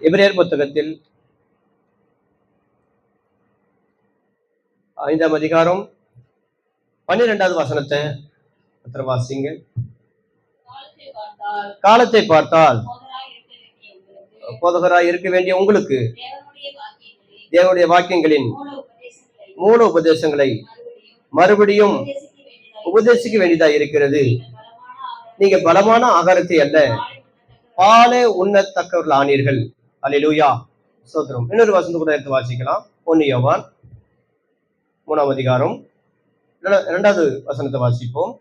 எபிரேயர் புத்தகத்தில் 5ஆம் அதிகாரம் 12வது வசனத்தை வாசிங்க. காலத்தை பார்த்தால் போதகராய் இருக்க வேண்டிய உங்களுக்கு தேவனுடைய வாக்கியங்களின் மூல உபதேசங்களை மறுபடியும் உபதேசிக்க வேண்டியதா இருக்கிறது. நீங்க பலமான ஆகாரத்தை அல்ல, பாலே உண்ணத்தக்கவர்கள் ஆனீர்கள். அல்லேலூயா, ஸ்தோத்திரம். இன்னொரு வசனத்தை கூட எடுத்து வாசிக்கலாம். 1 யோவான் 3ஆம் அதிகாரம் 2வது வசனத்தை வாசிப்போம்.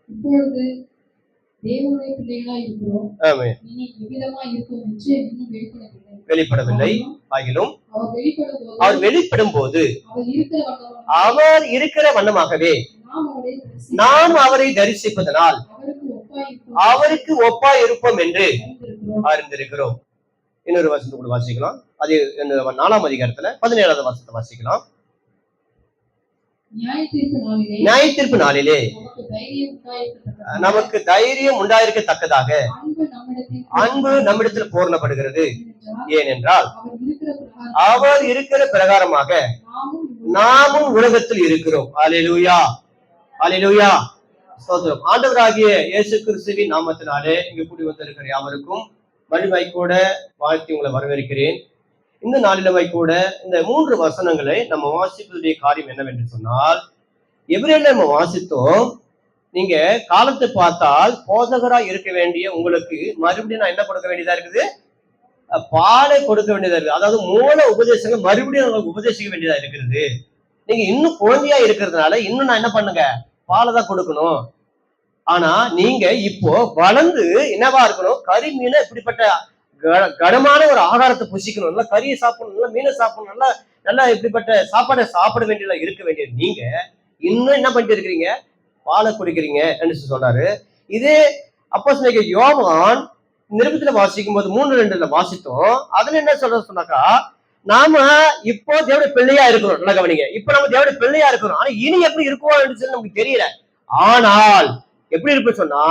இப்பொழுது தேவனுடைய பிள்ளைகளாய் இருக்கிறோம். ஆமென். இனி எவ்விதமாய் இருக்கும் என்று இன்னும் வெளிப்படவில்லை. ஆகிலும் அவர் வெளிப்படும் போது அவர் இருக்கிற வண்ணமாகவே நாம் அவரை தரிசிப்பதனால் அவருக்கு ஒப்பாய் இருப்போம் என்று அறிந்திருக்கிறோம். இன்னொரு வசனத்தை கூட வாசிக்கலாம். அது 4ஆம் அதிகாரத்துல 17வது வசனத்தை வாசிக்கலாம். நியாயத்தீர்ப்பு நாளிலே நமக்கு தைரியம் உண்டாயிருக்கத்தக்கதாக அன்பு நம்மிடத்தில் பூரணப்படுகிறது. ஏனென்றால் அவர் இருக்கிற பிரகாரமாக நாமும் உலகத்தில் இருக்கிறோம். அல்லேலூயா, அல்லேலூயா, ஸ்தோத்திரம். ஆண்டவராகிய இயேசு கிறிஸ்துவின் நாமத்தினாலே இங்கு கூடி வந்திருக்கிற யாவருக்கும் மகிமை கூட வாழ்த்தி உங்களை வரவேற்கிறேன். இந்த நாளிலவை கூட இந்த 3 வசனங்களை நம்ம வாசிப்பதுடைய காரியம் என்னவென்று சொன்னால், எபிரேயர்ல நம்ம வாசித்தோம். நீங்க காலத்தை பார்த்தால் போதகரா இருக்க வேண்டிய உங்களுக்கு மறுபடியும் நான் என்ன கொடுக்க வேண்டியதா இருக்குது? பாலை கொடுக்க வேண்டியதா இருக்குது. அதாவது மூல உபதேசங்கள் மறுபடியும் உங்களுக்கு உபதேசிக்க வேண்டியதா இருக்கிறது. நீங்க இன்னும் குழந்தையா இருக்கிறதுனால இன்னும் நான் என்ன பண்ணுங்க, பாலை தான் கொடுக்கணும். ஆனா நீங்க இப்போ வளர்ந்து என்னவா இருக்கணும்? கறி மீனை இப்படிப்பட்ட கனமான ஒரு ஆகாரத்தை புசிக்கணும். நல்லா கறியை சாப்பிடணும், நல்லா மீனை சாப்பிடணும், நல்லா நல்லா இப்படிப்பட்ட சாப்பாடை சாப்பிட வேண்டியதா இருக்க வேண்டியது. நீங்க இன்னும் என்ன பண்ணிட்டு இருக்கிறீங்க? பாலை குடிக்கிறீங்க என்று சொல்றாரு. இதே அப்போஸ்தலனாகிய யோவான் நிருபத்துல வாசிக்கும் போது 3:2 வாசித்தோம். அதுல என்ன சொன்னாக்கா, நாம இப்போ தேவனுடைய பிள்ளையா இருக்கிறோம். நல்லா கவனிங்க, இப்ப நம்ம தேவனுடைய பிள்ளையா இருக்கிறோம். ஆனா இனி எப்படி இருக்குவோம் என்று சொல்லி நமக்கு தெரியல. ஆனால் எப்படி இருப்போம் சொன்னா,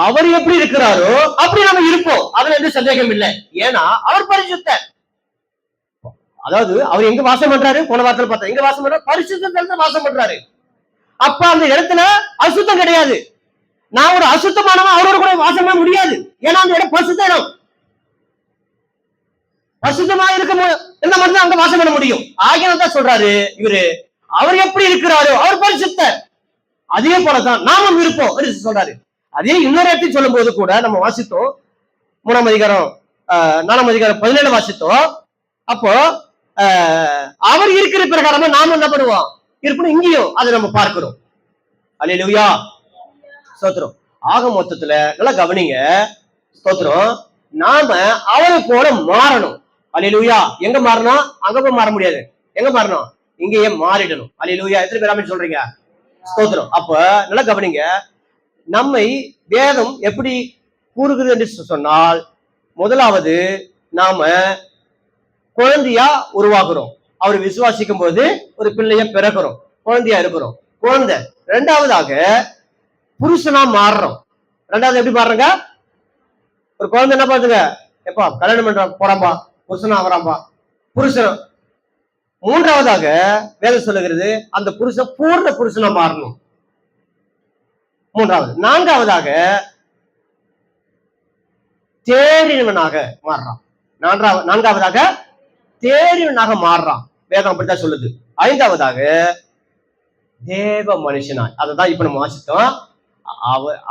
அவர் எப்படி இருக்கிறாரோ அப்படி நம்ம இருப்போம். அதுல எந்த சந்தேகம் இல்லை. ஏன்னா அவர் பரிசுத்தர். அதாவது அவர் எங்க வாசம் பண்றாரு? போன வாரத்துல பார்த்தா எங்க வாசம் பண்றாரு? பரிசுத்தத்துல வாசம் பண்றாரு. அப்ப அந்த இடத்துல அசுத்தம் கிடையாது. நான் ஒரு அசுத்தமானவன் அவரோட கூட வாசம் பண்ண முடியாது. ஏன்னா அந்த இடம் பரிசுத்த இடம். பரிசுத்தமா இருக்கும் இந்த மாதிரி அங்க வாசம் பண்ண முடியும். ஆகியதான் தான் சொல்றாரு இவரு, அவர் எப்படி இருக்கிறாரோ அவர் பரிசுத்தர், அதே போலதான் நாமும் இருப்போம் சொல்றாரு. அதே இன்னொரு இடத்தையும் சொல்லும் போது கூட நம்ம வாசித்தோம். 3ஆம் அதிகாரம் 4ஆம் அதிகாரம் 17 வாசித்தோம். அப்போ அவர் இருக்கிற பிரகாரமா நாம என்ன பண்ணுவோம்? இருக்கணும். இங்கேயும் அதை நம்ம பார்க்கிறோம். அல்லேலூயா, ஸ்தோத்திரம். ஆக மொத்தத்துல நல்லா கவனிங்க, ஸ்தோத்திரம். நாம அவரை போல மாறணும். அல்லேலூயா. எங்க மாறணும்? அங்க போய் மாற முடியாது. எங்க மாறணும்? இங்கேயே மாறிடணும். அல்லேலூயா. எத்தனை பேர் சொல்றீங்க? ஸ்தோத்திரம். அப்ப நல்லா கவனிங்க, நம்மை வேதம் எப்படி கூறுகிறது என்று சொன்னால், முதலாவது நாம குழந்தையா உருவாக்குறோம். அவர் விசுவாசிக்கும் போது ஒரு பிள்ளைய பிறக்கிறோம், குழந்தையா இருக்கிறோம், குழந்தை. 2வதாக புருஷனா மாறுறோம். 2வது எப்படி மாறுறங்க? ஒரு குழந்தை என்ன பாத்துங்க, எப்பா கல்யாணம் பண்ற போறாம்பா, புருஷனா வராம்பா, புருஷன். 3வதாக வேதம் சொல்லுகிறது அந்த புருஷன் பூர்ண புருஷனா மாறணும். 3வது. 4வதாக தேறினவனாக மாறுறான். 4வதாக தேறினவனாக மாறுறான். வேதம் அப்படித்தான் சொல்லுது. 5வதாக தேவ மனுஷனாய். அததான் இப்ப நம்ம வாசித்தோம்.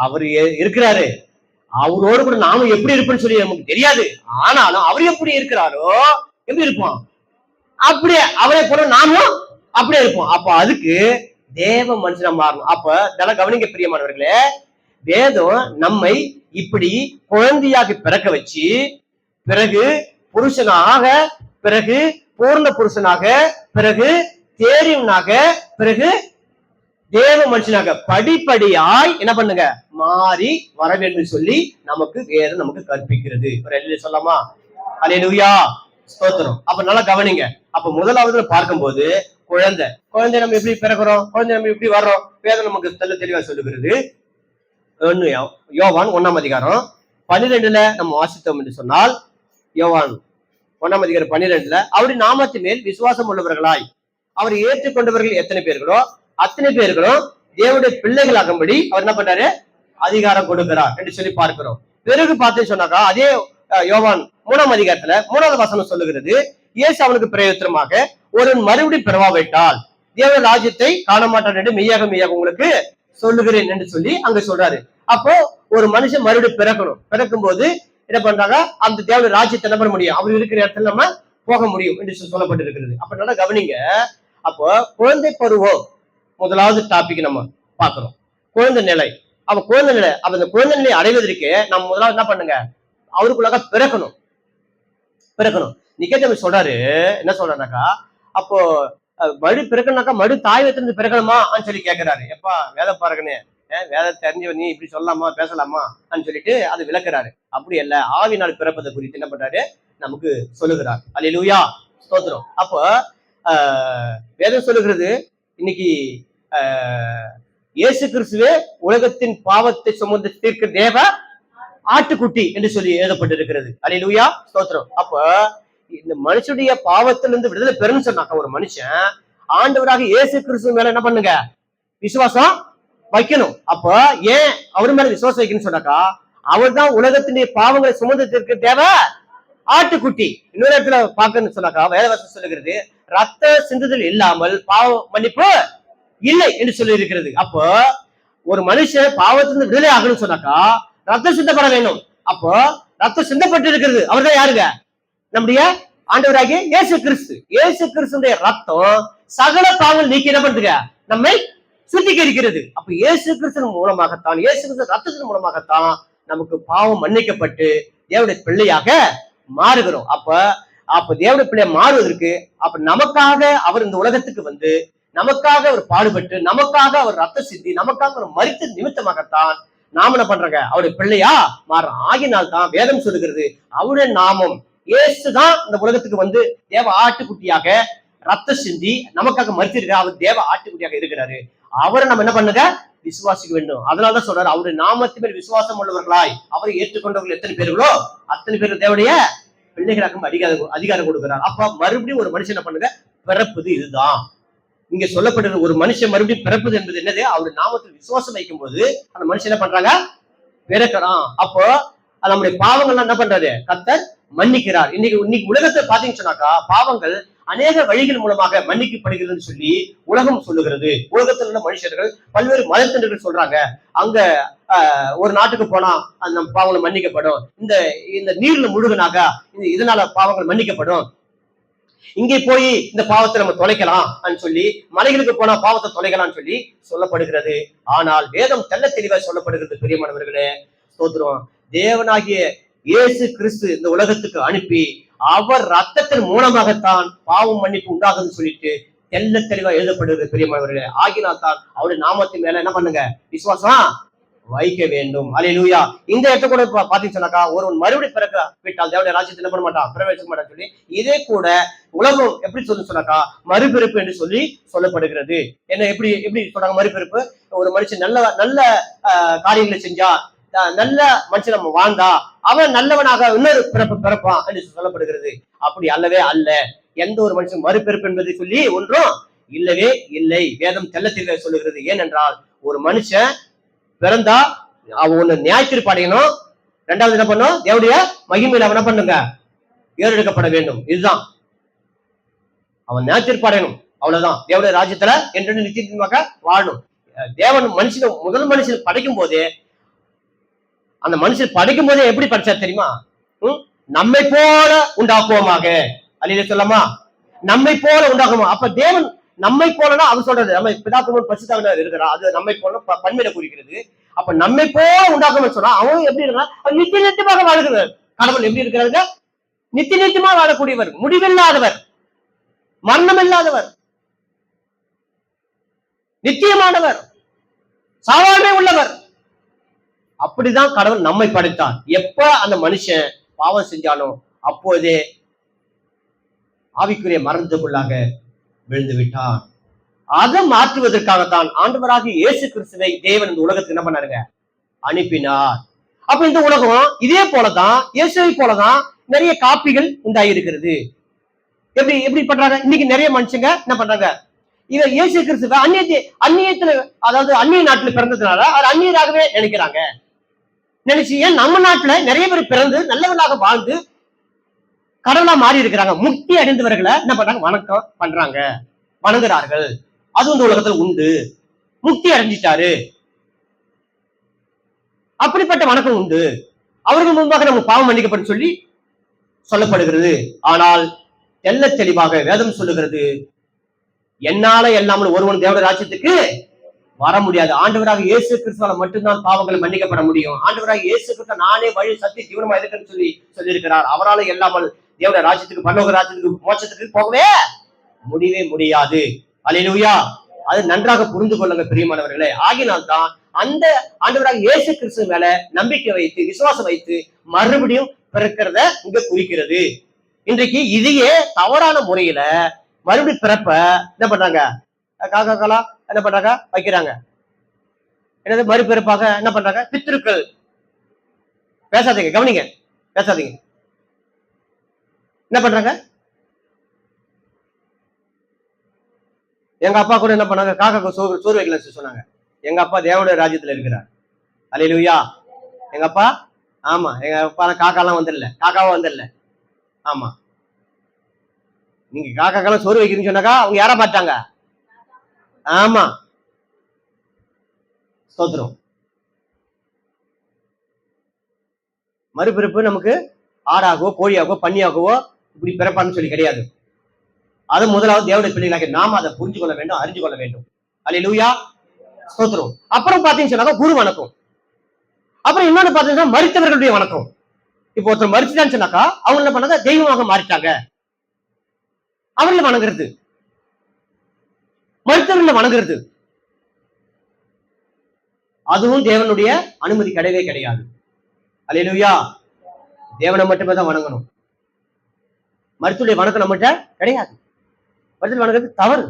அவர் இருக்கிறாரு, அவரோடு கூட நாமும் எப்படி இருப்போம்னு சொல்லி நமக்கு தெரியாது. ஆனாலும் அவர் எப்படி இருக்கிறாரோ எப்படி இருப்போம்? அப்படியே அவரை போல நாமும் அப்படியே இருப்போம். அப்ப அதுக்கு தேவ மனுஷனா மாறணும். அப்ப இதெல்லாம் கவனிக்க பிரியமானவர்களே, வேதம் நம்மை இப்படி குழந்தையாக பிறக்க வச்சு, பிறகு புருஷனாக, பிறகு பூர்ண புருஷனாக, பிறகு தேறியவனாக, பிறகு தேவ மனுஷனாக படிப்படியாய் என்ன பண்ணுங்க மாறி வர வேண்டும் சொல்லி நமக்கு வேதம் நமக்கு கற்பிக்கிறது. சொல்லாமா? அல்லேலூயா, ஸ்தோத்திரம். அப்ப நல்லா கவனிங்க. அப்ப முதலாவது பார்க்கும்போது குழந்தை நம்ம எப்படி பிறக்கிறோம், குழந்தை நம்ம எப்படி வர்றோம், வேதம் நமக்கு தெளிவா சொல்லுகிறது. யோவான் 1ஆம் அதிகாரம் 12 நம்ம வாசித்தோம் என்று சொன்னால், யோவான் 1:12 அவருடைய நாமத்தின் மேல் விசுவாசம் உள்ளவர்களாய் அவரை ஏற்றுக்கொண்டவர்கள் எத்தனை பேர்களோ அத்தனை பேர்களும் தேவனுடைய பிள்ளைகளாகும்படி அவர் என்ன பண்றாரு, அதிகாரம் கொடுக்கிறார் என்று சொல்லி பார்க்கிறோம். பிறகு பார்த்தேன்னு சொன்னாக்கா அதே யோவான் 3:3 3வது வசனம் சொல்லுகிறது, இயேசு அவனுக்கு பிரயோஜனமாக ஒரு மறுபடியும் பிறவாவிட்டால் தேவ ராஜ்யத்தை காண மாட்டான் என்று மெய்யாக மெய்யாக உங்களுக்கு சொல்லுகிறேன் என்று சொல்லி அங்க சொல்றாரு. அப்போ ஒரு மனுஷன் மறுபடியும் பிறக்கணும். பிறக்கும் போது என்ன பண்றாங்க, அந்த தேவ ராஜ்யத்தை என்ன பண்ண முடியும், அவர் இருக்கிற இடத்துல நம்ம போக முடியும் என்று சொல்லப்பட்டிருக்கிறது. அப்ப நல்லா கவனிங்க. அப்போ குழந்தை பருவம் முதலாவது டாபிக் நம்ம பாக்குறோம், குழந்தை நிலை. அப்ப குழந்தை நிலை, அப்ப இந்த குழந்தை நிலை அடைவதற்கு நம்ம முதலாவது என்ன பண்ணுங்க, அவருக்குள்ளாக பிறக்கணும். நிக்கேதேமு சொல்றாரு, என்ன சொல்றாருனாக்கா, அப்போ மறு பிறக்கணும்னாக்கா மறு தாய் வயிற்றிலிருந்து பிறக்கணுமா சொல்லி கேட்கிறாரு. எப்பா வேத பாருங்கன்னு, வேத தெரிஞ்சவன் நீ இப்படி சொல்லலாமா பேசலாமா சொல்லிட்டு அது விளக்குறாரு. அப்படி அல்ல, ஆவினால் பிறப்பதை குறித்து என்ன பண்றாரு நமக்கு சொல்லுகிறார். அல்லேலூயா, ஸ்தோத்திரம். அப்போ வேதம் சொல்லுகிறது, இன்னைக்கு இயேசு கிறிஸ்துவே உலகத்தின் பாவத்தை சுமந்து தீர்க்க தேவ ஆட்டுக்குட்டி என்று சொல்லி எழுதப்பட்டிருக்கிறது. அல்லேலூயா, ஸ்தோத்திரம். அப்ப இந்த மனுஷனுடைய பாவத்திலிருந்து விடுதலை பெறணும்னு சொன்னாக்க ஒரு மனுஷன் ஆண்டவராக இயேசு கிறிஸ்து மேல என்ன பண்ணுங்க, விசுவாசம் வைக்கணும். அப்ப ஏன் அவர் மேல விசுவாசம் வைக்கணும்னு சொன்னாக்கா, அவர் தான் உலகத்தினுடைய பாவங்களை சுமந்து தீர்க்க தேவ ஆட்டுக்குட்டி. இன்னொரு இடத்துல பார்க்கணும்னு சொன்னாக்கா வேதவசனம் சொல்லுகிறது, ரத்த சிந்துதல் இல்லாமல் பாவ மன்னிப்பு இல்லை என்று சொல்லி இருக்கிறது. அப்போ ஒரு மனுஷன் பாவத்திலிருந்து விடுதலை ஆகணும்னு சொன்னாக்கா ரத்தம் சிந்தப்பட வேண்டும். அப்போ ரத்தம் சிந்தப்பட்டு இருக்கிறது, அவர் தான் யாருங்க, நம்முடைய ஆண்டவராகிய இயேசு கிறிஸ்து. இயேசு கிறிஸ்துடைய ரத்தம் சகல பாவங்கள் நீக்கி என்ன பண்ணுங்க, நம்மை சுத்திகரிக்கிறது. அப்ப இயேசு கிறிஸ்துவின் மூலமாகத்தான், இயேசு கிறிஸ்து ரத்தத்தின் மூலமாகத்தான் நமக்கு பாவம் மன்னிக்கப்பட்டு தேவனுடைய பிள்ளையாக மாறுகிறோம். அப்ப தேவனுடைய பிள்ளை மாறுவதற்கு அப்ப நமக்காக அவர் இந்த உலகத்துக்கு வந்து நமக்காக அவர் பாடுபட்டு நமக்காக அவர் ரத்த சிந்தி நமக்காக அவர் மரித்த நிமித்தமாகத்தான் நாம என்ன பண்றாங்க, அவருடைய பிள்ளையா மாறுறோம். ஆகினால் தான் வேதம் சொல்லுகிறது, அவருடைய நாமம் இயேசுதான் இந்த உலகத்துக்கு வந்து தேவ ஆட்டுக்குட்டியாக ரத்த சிந்தி நமக்காக மறுத்திருக்க, அவர் தேவ ஆட்டுக்குட்டியாக இருக்கிறாரு. அவரை நம்ம என்ன பண்ணுங்க, விசுவாசிக்க வேண்டும். அதனாலதான் சொல்றாரு, அவருடைய நாமத்தின் மேல் விசுவாசம் உள்ளவர்களாய் அவரை ஏற்றுக்கொண்டவர்கள் எத்தனை பேர்களோ அத்தனை பேர் தேவடைய பிள்ளைகளாக அதிகாரம் கொடுக்கிறார். அப்ப மறுபடியும் ஒரு மனுஷன் என்ன பண்ணுங்க, பிறப்புது. இதுதான் இங்க சொல்லப்படுற ஒரு மனுஷன் மறுபடியும் பிறப்புது என்பது என்னது, அவருடைய நாமத்தில் விசுவாசம் வைக்கும் போது அந்த மனுஷன் என்ன பண்றாங்க, பிறக்கிறான். அப்போ நம்முடைய பாவங்கள்லாம் என்ன பண்றாரு, கர்த்தர் மன்னிக்கிறார். இன்னைக்கு உலகத்தை பாத்தீங்கன்னு சொன்னாக்கா பாவங்கள் அநேக வழிகள் மூலமாக மன்னிக்கப்படுகிறதுன்னு சொல்லி உலகம் சொல்லுகிறது. உலகத்தில் உள்ள மனுஷர்கள் பல்வேறு மதத்தினர்கள் சொல்றாங்க, அங்க ஒரு நாட்டுக்கு போனா அந்த பாவங்கள் மன்னிக்கப்படும், இந்த நீர்ல முழுகினாக்கா இதனால பாவங்கள் மன்னிக்கப்படும், இங்கே போய் இந்த பாவத்தை நம்ம தொலைக்கலாம் சொல்லி, மலைகளுக்கு போனா பாவத்தை தொலைக்கலாம்னு சொல்லி சொல்லப்படுகிறது. ஆனால் வேதம் தெள்ள தெளிவாக சொல்லப்படுகிறது. பிரியமானவர்களே, ஸ்தோத்திரம். தேவனாகிய இயேசு கிறிஸ்து இந்த உலகத்துக்கு அனுப்பி அவர் ரத்தத்தின் மூலமாகத்தான் பாவம் மன்னிப்பு உண்டாகுதுன்னு சொல்லிட்டு தெள்ள தெளிவா எழுதப்படுகிறது. பிரியமானவர்களே, ஆகினால் தான் அவருடைய நாமத்தின் மேல என்ன பண்ணுங்க, விசுவாசம் வைக்க வேண்டும். அல்லேலூயா. இந்த இடத்த கூட பாத்தீங்கன்னு சொன்னாக்கா ஒருவன் மறுபடியும் பிறக்க விட்டால் தேவனுடைய ராஜ்யத்தை என்ன பண்ண மாட்டான், பிரவேசிக்க மாட்டான்னு சொல்லி இதே கூட உலகம் எப்படி சொல்லு சொன்னாக்கா மறுபிறப்பு என்று சொல்லி சொல்லப்படுகிறது. என்ன எப்படி சொல்றாங்க, மறுபிறப்பு. ஒரு மனுஷன் நல்ல காரியங்களை செஞ்சா, நல்ல மனுஷன் நம்ம வாழ்ந்தா அவன் நல்லவனாக இன்னொரு பிறப்பு பிறப்பான் என்று சொல்லப்படுகிறது. அப்படி அல்லவே அல்ல. எந்த ஒரு மனுஷன் மறுபிறப்பு என்பதை சொல்லி ஒன்றும் இல்லவே இல்லை. வேதம் தெள்ள தெளிவாக சொல்லுகிறது. ஏனென்றால் ஒரு மனுஷன் பிறந்தா அவன் ஒண்ணு நியாயத்திற்கு அடையணும், ரெண்டாவது என்ன பண்ணும், தேவனுடைய மகிமையில அவன் என்ன பண்ணுங்க, ஏறெடுக்கப்பட வேண்டும். இதுதான் அவன் நியாயத்திற்கு அடையணும். அவ்வளவுதான். தேவனுடைய ராஜ்யத்துல என்று நிச்சயமாக வாழணும். தேவன் மனுஷன் முதல் மனுஷன் படைக்கும் போதே, அந்த மனுஷன் படைக்கும் போதே எப்படி படிச்சா தெரியுமா, நம்மை போல உண்டாக்குவோமாக. அல்லேலூயா சொல்லமா, நம்மை போல உண்டாக்குவோம். அப்ப தேவன் நம்மை போலனா அவர் சொல்றது, நம்ம பிதாக்குமன் பரிசுத்தவான்கள் இருக்கிறா, அது நம்மை போல பன்மையில குறிக்கிறது. அப்ப நம்மை போல உண்டாக்குவோம் சொன்னா அவன் எப்படி இருக்கா, நித்திய நித்தியமாக வாழ்கிறார். கடவுள் எப்படி இருக்கிறாருங்க, நித்திய நித்தியமாக வாழக்கூடியவர், முடிவில்லாதவர், மரணம் இல்லாதவர், நித்தியமானவர், சாவாமை உள்ளவர். அப்படிதான் கடவுள் நம்மை படைத்தார். எப்ப அந்த மனுஷன் பாவம் செஞ்சாலும் அப்போதே ஆவிக்குரிய மரணத்துக்குள்ளாக விழுந்து விட்டார். அதை மாற்றுவதற்காகத்தான் ஆண்டவராகிய இயேசு கிறிஸ்துவை தேவன் இந்த உலகத்துக்கு என்ன பண்ணாருங்க, அனுப்பினார். அப்ப இந்த உலகம் இதே போலதான், இயேசுவை போலதான் நிறைய காப்பிகள் உண்டாயிருக்கிறது. எப்படி எப்படி பண்றாங்க இன்னைக்கு நிறைய மனுஷங்க என்ன பண்றாங்க, இவர் இயேசு கிறிஸ்துவ அந்நியத்துல, அதாவது அந்நிய நாட்டுல பிறந்ததுனால அவர் அந்நியராகவே நினைக்கிறாங்க. நினைச்சு ஏன் நம்ம நாட்டுல நிறைய பேர் பிறந்து நல்லவர்களாக வாழ்ந்து கடவுளா மாறி இருக்கிறாங்க. முக்தி அடைந்தவர்களை என்ன பண்றாங்க, வணக்கம் பண்றாங்க, வணங்குறார்கள். அது இந்த உலகத்துல உண்டு. முக்தி அடைஞ்சிட்டாரு, அப்படிப்பட்ட வணக்கம் உண்டு. அவர்கள் முன்பாக நம்ம பாவம் மன்னிக்கப்படும் சொல்லி சொல்லப்படுகிறது. ஆனால் தெல்ல தெளிவாக வேதம் சொல்லுகிறது, என்னால எல்லாமல் ஒருவன் தேவனுடைய ராஜ்யத்துக்கு வர முடியாது. ஆண்டவராக இயேசு கிறிஸ்துவால மட்டும்தான் பாவங்களை மன்னிக்கப்பட முடியும். ஆண்டவராக இயேசு கிறிஸ்து நானே வழி சத்திய ஜீவனமா இருக்குன்னு சொல்லியிருக்கிறார். அவரால் எல்லாமல் தேவனுடைய ராஜ்யத்துக்கு, பரலோக ராஜ்யத்துக்கு, மோட்சத்துக்கு போகவே முடியவே முடியாது. அல்லேலூயா. அது நன்றாக புரிந்து கொள்ளுங்க பிரியமானவர்களே. ஆகினால்தான் அந்த ஆண்டவராக இயேசு கிறிஸ்து மேல நம்பிக்கை வைத்து விசுவாசம் வைத்து மறுபடியும் பிறக்கிறத இங்க குறிக்கிறது. இன்றைக்கு இதையே தவறான முறையில மறுபடியும் பிறப்ப என்ன பண்றாங்க, காக்கா என்ன பண்றாங்க, வைக்கிறாங்க. என்னது மறுபிறப்பாக என்ன பண்றாங்க, பித்திருக்கள். பேசாதீங்க, கவனிங்க, பேசாதீங்க. என்ன பண்றாங்க, எங்க அப்பா கூட என்ன பண்ணாங்க, காக்கா சோறு வைக்கல சொன்னாங்க. எங்க அப்பா தேவனுடைய ராஜ்யத்துல இருக்கிறார். அல்லேலூயா. எங்க அப்பா, ஆமா, எங்க அப்பா காக்காலாம் வந்துடல, காக்காவா வந்துடல. ஆமா, நீங்க காக்காக்கெல்லாம் சோறு வைக்கிறீங்கன்னு சொன்னாக்கா அவங்க யாரா பார்த்தாங்க? ஆமா, ஸ்தோத்திரம். மறுபிறப்பு நமக்கு ஆடாகவோ கோழியாகவோ பன்னியாகவோ இப்படி பிறப்பான்னு சொல்லி கிடையாது. அது முதலாவது தேவனுடைய பிள்ளைகளாக நாம் அதை புரிஞ்சு கொள்ள வேண்டும், அறிஞ்சு கொள்ள வேண்டும். அல்லேலூயா, ஸ்தோத்திரம். அப்புறம் பாத்தீங்கன்னு சொன்னாக்கா குரு வணக்கம். அப்புறம் இன்னொன்னு பாத்தீங்கன்னா மரித்தவர்களுடைய வணக்கம். இப்போ ஒருத்தர் மரிச்சுட்டான்னு சொன்னாக்கா அவங்க என்ன பண்ணாங்க, தெய்வமாக மாறிட்டாங்க. அவர்களை வணங்குறது, மருத்துவர்களை வணங்குறது, அதுவும் தேவனுடைய அனுமதி கிடையவே கிடையாது. அல்லேலூயா. தேவனை மட்டுமே தான் வணங்கணும். மருத்துவருடைய வணக்கம் நம்மகிட்ட கிடையாது. மருத்துவ வணங்குறது தவறு.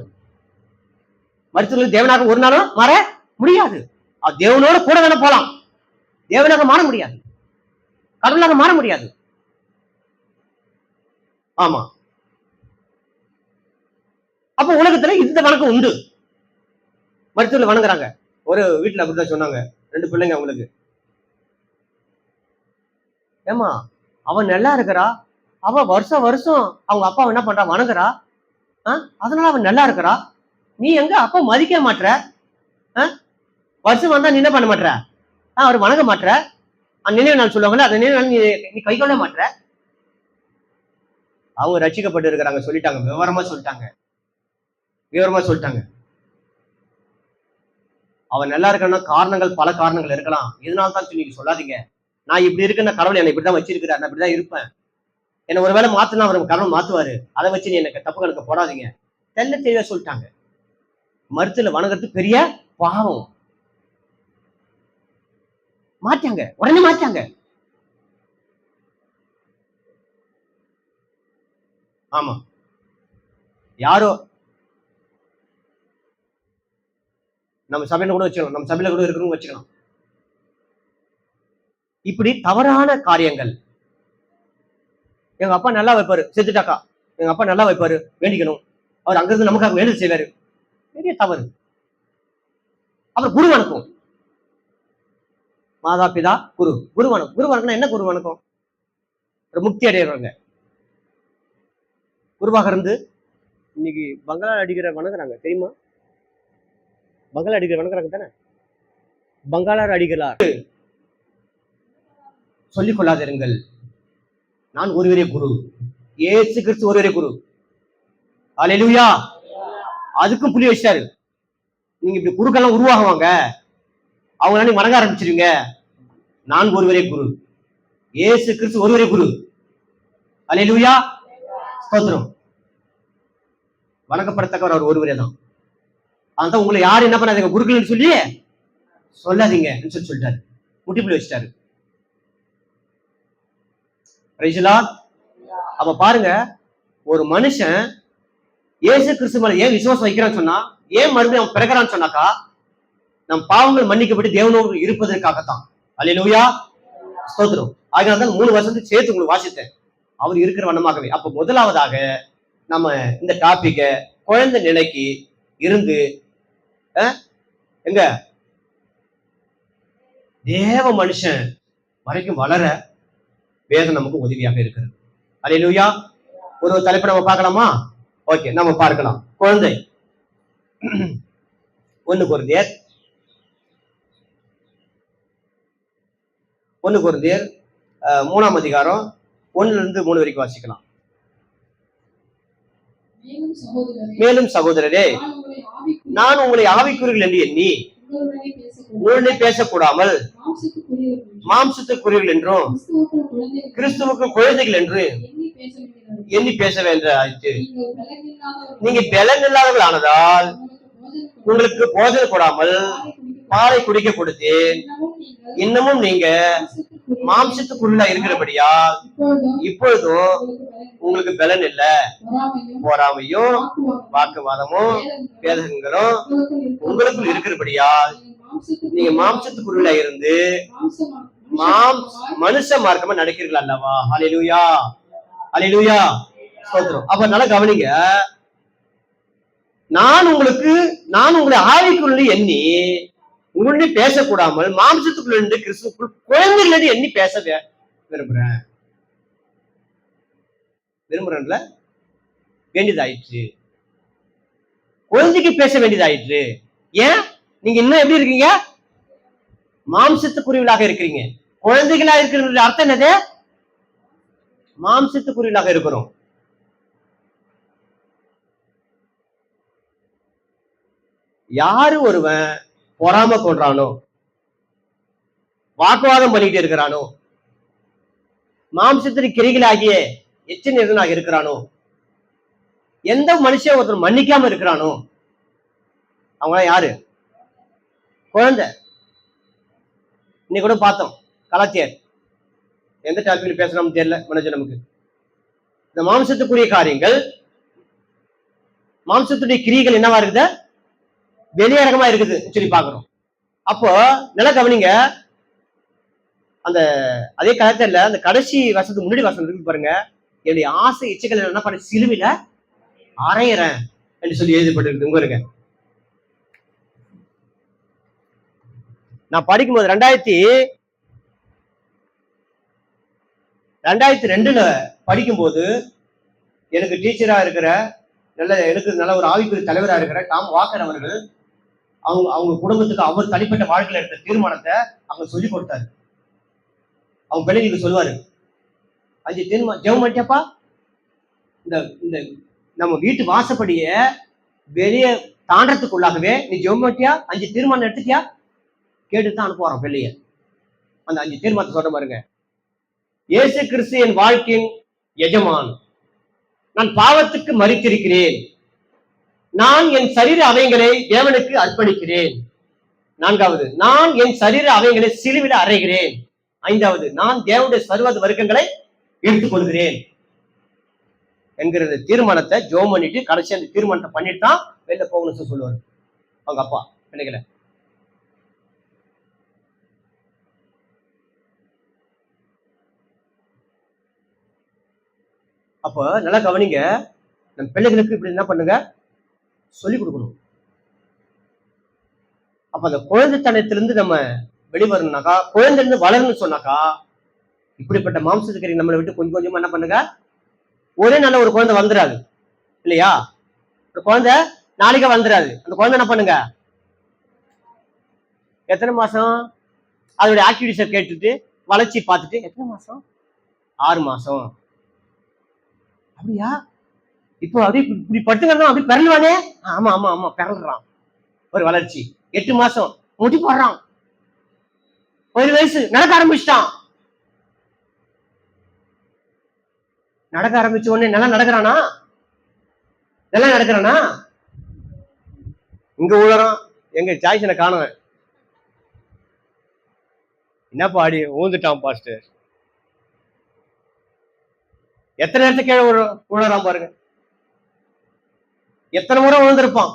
மருத்துவர்கள் தேவனாக ஒரு நாளும் மாற முடியாது. தேவனோட கூட வேணா போலாம், தேவனாக மாற முடியாது, கடவுளாக மாற முடியாது. ஆமா. அப்ப உலகத்துல இந்த வணக்கம் உண்டு. மருத்துவர்கள் வணங்குறாங்க. ஒரு வீட்டுல அப்படிதான் சொன்னாங்க, 2 பிள்ளைங்க அவங்களுக்கு. ஏமா அவன் நல்லா இருக்கிறா, அவ வருஷம் வருஷம் அவங்க அப்பா என்ன பண்றா, வணங்குறா, அதனால அவன் நல்லா இருக்கிறா. நீ எங்க அப்பா மதிக்க மாட்ற, வருஷம் வந்தா நீ என்ன பண்ண மாட்ற, அவர் வணங்க மாட்ற, நினைவு நாள் சொல்லுவாங்கல்ல, அந்த நினைவு நாள் நீ கை கொள்ள மாட்ற. அவங்க ரட்சிக்கப்பட்டு இருக்கிறாங்க, சொல்லிட்டாங்க, விவரமா சொல்லிட்டாங்க. அவன் நல்லா இருக்கணும்னா காரணங்கள், பல காரணங்கள் இருக்கலாம். இதனால்தான் சொல்லி சொல்லாதீங்க, நான் இப்படி இருக்குன்னா கடவுள் என்னை இப்படிதான் வச்சிருக்கிறார், நான் இப்படிதான் இருப்பேன், என்ன ஒருவேளை மாத்தினா அவர் கடவுள் மாத்துவாரு, அதை வச்சு நீ எனக்கு தப்பு கணக்கு போடாதீங்க. தெல்ல தெளிவா சொல்லிட்டாங்க. மருத்துல வணங்குறது பெரிய பாவம். மாட்டாங்க, உடனே மாட்டாங்க. ஆமா, யாரோ நம்ம சபையில கூட வச்சுக்கலாம், நம்ம சபையில கூட இருக்கணும் வச்சுக்கலாம். இப்படி தவறான காரியங்கள். எங்க அப்பா நல்லா வைப்பாரு, செத்துட்டாக்கா எங்க அப்பா நல்லா வைப்பாரு, வேண்டிக்கணும், அவர் அங்கிருந்து நமக்காக வேலை செய்வாரு, பெரிய தவறு. அப்புறம் குரு வணக்கம். மாதா பிதா குரு, குரு வணக்கம். குரு வணக்கம் என்ன? குரு வணக்கம் ஒரு முக்தி அடைகிறவங்க குருவாக இருந்து. இன்னைக்கு பங்களா அடிக்கிற வணங்குறாங்க தெரியுமா? பங்களா அடிக்கிற வணங்குறாங்க தானே, பங்காளர் அடிகளார். சொல்லிக் கொள்ளாதிருங்கள், நான் ஒருவரே குரு, இயேசு கிறிஸ்து ஒருவரே குரு. அல்லேலூயா. அதுக்கும் புள்ளி வச்சாரு. நீங்க இப்படி குருக்கெல்லாம் உருவாகுவாங்க, அவங்களால நீங்க வணங்க ஆரம்பிச்சிருவீங்க. நான் ஒருவரே குரு, இயேசு கிறிஸ்து ஒருவரே குரு. அல்லேலூயா, ஸ்தோத்திரம். வணங்கப்படத்தக்கவர் அவர் ஒருவரே தான். அதான் உங்களை யாரும் என்ன பண்ணாதீங்க, குருக்கள் சொல்லி சொல்லாதீங்க சொல்லிட்டாரு, முட்டிப்புள்ளி வச்சுட்டாரு. அப்ப பாருங்க, ஒரு மனுஷன் இயேசு கிறிஸ்து மேல ஏன் விசுவாசம் வைக்கிறான்னு சொன்னா, ஏன் மறுபடியும் அவன் பிறகுறான்னு சொன்னாக்கா, நம் பாவங்கள் மன்னிக்கப்பட்டு தேவனோடு இருப்பதற்காகத்தான். அல்லேலூயா. ஸ்தோத்திரம். அதனாலதான் 3 வருஷத்துக்கு சேர்த்து உங்களுக்கு வாசித்தேன். அவர் இருக்கிற வண்ணமாகவே. அப்ப முதலாவதாக நம்ம இந்த டாபிக்க குழந்தை நிலைக்கு இருந்து எங்க தேவ மனுஷன் வரைக்கும் வளர வேதம் நமக்கு உதவியாக இருக்கிறது. அல்லேலூயா. ஒரு தலைப்பு நம்ம பார்க்கலாமா? ஓகே, நம்ம பார்க்கலாம். குழந்தை. 1 கொரிந்தியர் 3ஆம் அதிகாரம் 1-3 வரைக்கும் வாசிக்கலாம். மேலும் சகோதரரே, நான் உங்களை ஆவிக்குரியர்கள் என்று எண்ணி உடனே பேசக்கூடாமல் மாம்சத்துக்குரியவர்கள் என்றும் கிறிஸ்துவுக்கு குழந்தைகள் என்று எண்ணி பேச வேண்டாயிற்று. நீங்க பலன் இல்லாதவர்கள் ஆனதால் உங்களுக்கு போஜனை கொடாமல் பாலை குடிக்க கொடுத்தேன். இன்னமும் நீங்க மாம்சத்துக்குள்ள இருக்கிறபடியால் இப்பொழுதும் உங்களுக்கு பலன் இல்ல. போராமையும் வாக்குவாதமும் பேதகங்களும் உங்களுக்குள் இருக்கிறபடியால் நீங்க மாம்சத்துக்குள்ள இருந்து மனுஷ மார்க்கமா நடக்கிறீர்கள் அல்லவா? ஹல்லேலூயா, ஹல்லேலூயா, ஸ்தோத்திரம். அப்ப நல்லா கவனிங்க. நான் உங்களை ஆவிக்குள்ள எண்ணி உங்களுடைய பேசக்கூடாமல் மாம்சத்துக்குள்ள இருந்து கிறிஸ்துக்குள் குழந்தைகள் எண்ணி பேச விரும்புறேன்ல வேண்டியதாயிற்று. குழந்தைக்கு பேச வேண்டியதாயிற்று. ஏன்? நீங்க இன்னும் எப்படி இருக்கீங்க? மாம்சத்துக்குரியவர்களாக இருக்கிறீங்க. குழந்தைகளா இருக்கிற அர்த்தம் என்னது? மாம்சத்துக்குரியவர்களாக இருக்கிறோம். யாரு ஒருவன் பொறாம கொள்றானோ, வாக்குவாதம் பண்ணிட்டு இருக்கிறானோ, மாம்சத்தின் கிரிகளாகிய எச்சரிக்கையாக இருக்கிறானோ, எந்த மனுஷன் ஒருத்தர் மன்னிக்காம இருக்கிறானோ அவங்க யாரு? குழந்தை. இன்னைக்கு கூட பார்த்தோம் கலாத்தியர். எந்த டாபிக்ல பேசணும்னு தெரியல மனுஷன் நமக்கு. இந்த மாம்சத்துக்குரிய காரியங்கள், மாம்சத்துடைய கிரிகள் என்னவா இருக்குது? வெளியரங்கமா இருக்குது சொல்லி பாக்குறோம். அப்போ நல்லா கவனிங்க. அந்த அதே கலாச்சாரத்துல அந்த கடைசி வருஷத்துக்கு முன்னாடி வருஷம் இருக்கு பாருங்க. என்னுடைய ஆசை இச்சைகள் என்ன பண்ண சிலுவையில அரையிறேன் என்று சொல்லி எழுதப்பட்டிருக்கு. உங்க இருக்க நான் படிக்கும்போது 2002 படிக்கும்போது எனக்கு டீச்சரா இருக்கிற எனக்கு நல்ல ஒரு ஆவிக்குரிய தலைவரா இருக்கிற டாம் வாக்கர் அவர்கள் அவங்க குடும்பத்துக்கு அவர் தனிப்பட்ட வாழ்க்கையில எடுத்த தீர்மானத்தை அவங்க சொல்லி கொடுத்தாரு. அவங்க பிள்ளைங்களுக்கு சொல்லுவாரு, 5 தீர்மானம் ஜெபம் பண்ணிட்டப்பா, இந்த நம்ம வீட்டு வாசப்படிய வெளியே தாண்டறதுக்குள்ளாகவே நீ ஜெபம் பண்ணிட்டியா, 5 தீர்மானம் எடுத்துட்டியா, கேட்டுதான் அனுப்புவாரோம் பிள்ளைய. அந்த 5 தீர்மானத்தை சொல்ற பாருங்க. இயேசு கிறிஸ்து என் வாழ்க்கையின் எஜமான். நான் பாவத்துக்கு மரித்திருக்கிறேன். நான் என் சரீர அவயங்களை தேவனுக்கு அர்ப்பணிக்கிறேன். 4வது, நான் என் சரீர அவயங்களை சிலுவையில் அறைகிறேன். 5வது, நான் தேவனுடைய சர்வத வர்க்கங்களை எடுத்துக்கொள்கிறேன் என்கிற தீர்மானத்தை ஜெபம் பண்ணிட்டு கடைசி அந்த தீர்மானத்தை பண்ணிட்டு தான் வெளில போகணும்னு சொல்லுவாரு அவங்க அப்பா பிள்ளைகளை. அப்போ நல்லா கவனிங்க. நம்ம பிள்ளைகளுக்கு இப்படி என்ன பண்ணுங்க, சொல்லி கொடுக்கணும். அப்ப அந்த குழந்தைத்தனத்திலிருந்து நம்ம வெளிவரணும்னாக்கா, குழந்தைந்து வளரணும்னு சொன்னாக்கா, இப்படிப்பட்ட மாம்சத்துக்கு நம்மளை விட்டு கொஞ்சம் கொஞ்சமா என்ன பண்ணுங்க, ஒரே நல்ல ஒரு குழந்தை வந்துடாது இல்லையா? ஒரு குழந்தை நாளைக்கே வந்துடாது. அந்த குழந்தை என்ன பண்ணுங்க, எத்தனை மாசம் அதோடைய ஆக்டிவிட்டிஸை கேட்டுட்டு வளர்ச்சி பார்த்துட்டு, எத்தனை மாசம்? 6 மாசம். அப்படியா? இப்போ அப்படி இப்படி படுத்துக்கிறோம், அப்படி பிறல்வானே. ஆமா ஆமா ஆமா பிறல்றான். ஒரு வளர்ச்சி 8 மாசம் முட்டி போடுறான். 1 வயசு நடக்க ஆரம்பிச்சிட்டான். நடக்க ஆரம்பிச்ச உடனே நல்லா நடக்கிறானா? நல்லா நடக்கிறானா? இங்க உளறான். எங்க சாய்ஸனை காணும். என்னப்பா அடி ஊந்துட்டான் பாஸ்டர். எத்தனை நேரத்துக்கு கீழே உழறான் பாருங்க. எத்தனை முறை விழுந்திருப்பான்.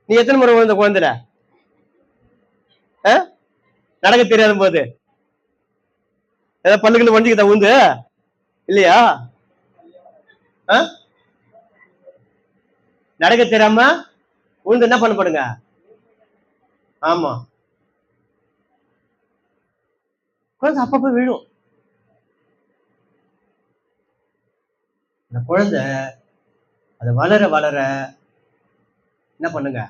நீ எத்தனை முறை விழுந்த குழந்தைல நடக்க தெரியாத போது? ஏதாவது பல்லுக்கு வண்டிக்கு உந்து இல்லையா? நடக்க தெரியாம உழுந்து என்ன பண்ணப்படுங்க? ஆமா, குழந்தை அப்பப்ப விழும். அந்த குழந்தை அது வளர வளர என்ன பண்ணுங்க?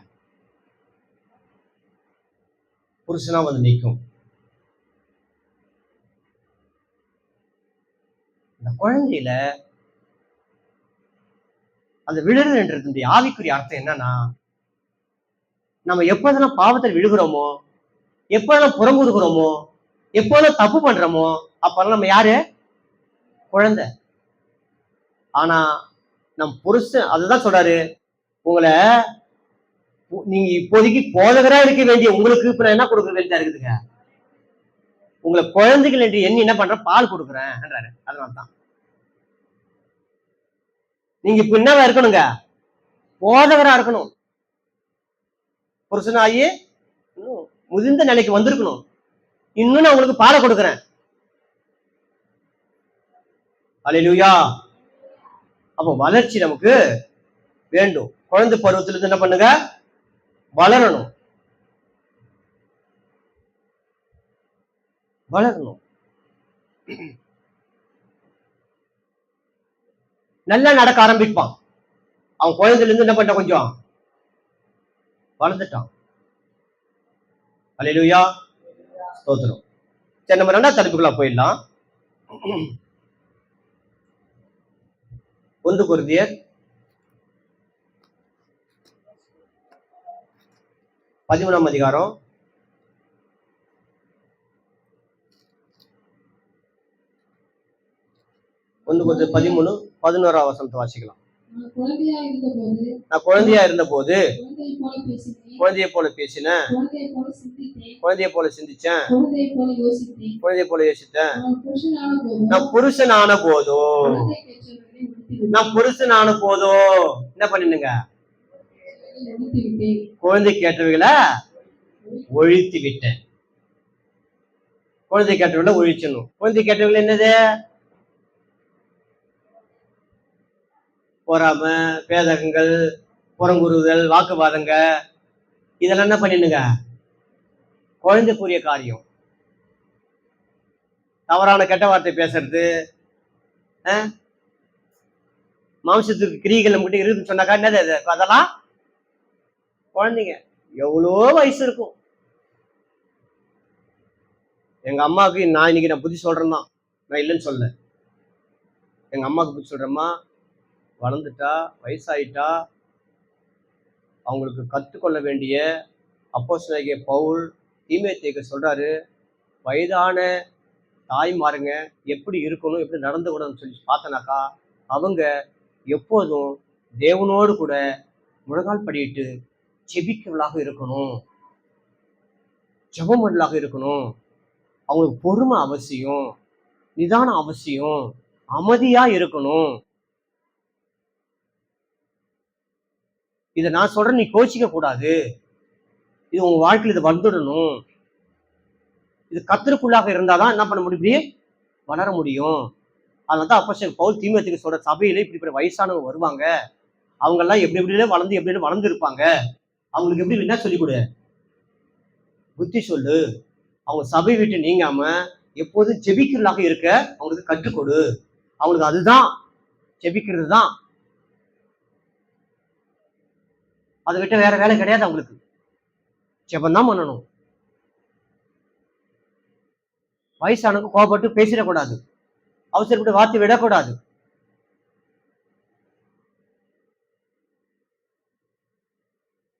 புருஷனா வந்து நிற்கும். இந்த குழந்தையில அந்த விழுறதுன்றது ஆவிக்குரிய அர்த்தம் என்னன்னா, நம்ம எப்போதெல்லாம் பாவத்தில் விழுகிறோமோ, எப்போதெல்லாம் புறங்குறுகிறோமோ, எப்போதெல்லாம் தப்பு பண்றோமோ, அப்பெல்லாம் நம்ம யாரு? குழந்தை. ஆனா நம் புருஷன் அதுதான் சொல்றாரு, உங்களை நீங்க இப்போதைக்கு போதகரா இருக்க வேண்டிய உங்களுக்கு இப்ப என்ன கொடுக்க வேண்டியதா இருக்குதுங்க? உங்களை குழந்தைகள் என்று எண்ணி என்ன பண்ற? பால் கொடுக்குறேன்ன்றாரு. அதனால்தான் நீங்க இப்ப என்னவா இருக்கணுங்க? போதகரா இருக்கணும். புருஷனாகி முதிர்ந்த நிலைக்கு வந்திருக்கணும். இன்னும் நான் உங்களுக்கு பாலை கொடுக்குறேன். அல்லேலூயா. அப்போ வளர்ச்சி நமக்கு வேண்டும். குழந்தை பருவத்துல இருந்து என்ன பண்ணுங்க? வளரணும், வளரணும். நல்லா நடக்க ஆரம்பிப்பான். அவன் குழந்தையில இருந்து என்ன பண்ண கொஞ்சம் வளர்ந்துட்டான். அல்லேலூயா, ஸ்தோத்திரம். சரி, நம்ம 2ஆவது தலைப்புக்குள்ள போயிடலாம். 1 கொரிந்தியர் 13ஆம் அதிகாரம் 1 கொரிந்தியர் 13:11 வசனத்தை வாசிக்கலாம். நான் குழந்தையா இருந்த போது குழந்தையை போல பேசினேன், குழந்தையை போல சிந்திச்சேன், குழந்தையை போல யோசித்தேன். நான் புருஷனான போதோ என்ன பண்ணினுங்க? குழந்தை கேட்டவைகளை ஒழித்து விட்டேன். குழந்தை கேட்டவைகளை ஒழிச்சணும். குழந்தை கேட்டவைகள் என்னது? பொறாம, பேதகங்கள், புறங்குறுதல், வாக்குவாதங்க, இதெல்லாம் என்ன பண்ணிடுங்க? குழந்தைக்குரிய காரியம். தவறான கெட்ட வார்த்தை பேசுறது, மாம்சத்துக்கு கிரிகள் நம்ம கிட்ட இருக்குன்னு சொன்னாக்கா என்னது அது? அதெல்லாம் குழந்தைங்க. எவ்வளோ வயசு இருக்கும். எங்க அம்மாவுக்கு நான் இன்னைக்கு புத்தி சொல்றேன் தான், நான் இல்லைன்னு சொல்ல. எங்க அம்மாவுக்கு புத்தி சொல்றேம்மா, வளர்ந்துட்டா, வயசாயிட்டா, அவங்களுக்கு கற்றுக்கொள்ள வேண்டிய அப்போஸ்தலனாகிய பவுல் தீமோத்தேயுக்கு சொல்றாரு, வயதான தாய்மாருங்க எப்படி இருக்கணும், எப்படி நடந்து கூடன்னு சொல்லி பார்த்தனாக்கா, அவங்க எப்போதும் தேவனோடு கூட முழங்கால் படியிட்டு ஜெபிக்கிறவர்களாக இருக்கணும், ஜெபம் பண்ணலாக இருக்கணும். அவங்களுக்கு பொறுமை அவசியம், நிதானம் அவசியம், அமைதியா இருக்கணும். இதை நான் சொல்றேன், நீ கோச்சிக்க கூடாது. இது உங்க வாழ்க்கையில் இதை வந்துடணும். இது கர்த்தருக்குள்ளாக இருந்தாதான் என்ன பண்ண முடியும்? வளர முடியும். அதனால்தான் அப்போஸ்தலன் பவுல் தீமோத்தேயுக்கு சொல்ற, சபையில இப்படி வயசானவங்க வருவாங்க, அவங்க எல்லாம் எப்படி வளர்ந்து இருப்பாங்க, அவங்களுக்கு எப்படி என்ன சொல்லி கொடு? புத்தி சொல்லு. அவங்க சபை விட்டு நீங்காம எப்போதும் ஜெபிக்கிறவர்களாக இருக்க அவங்களுக்கு கற்றுக்கொடு. அவங்களுக்கு அதுதான் ஜெபிக்கிறது தான். அதை விட்டு வேற வேலை கிடையாது. அவங்களுக்கு ஜெபம் பண்ணணும். வயசானவங்க கோபப்பட்டு பேசிடக்கூடாது, அவசரப்பட்டு வார்த்தை விடக்கூடாது.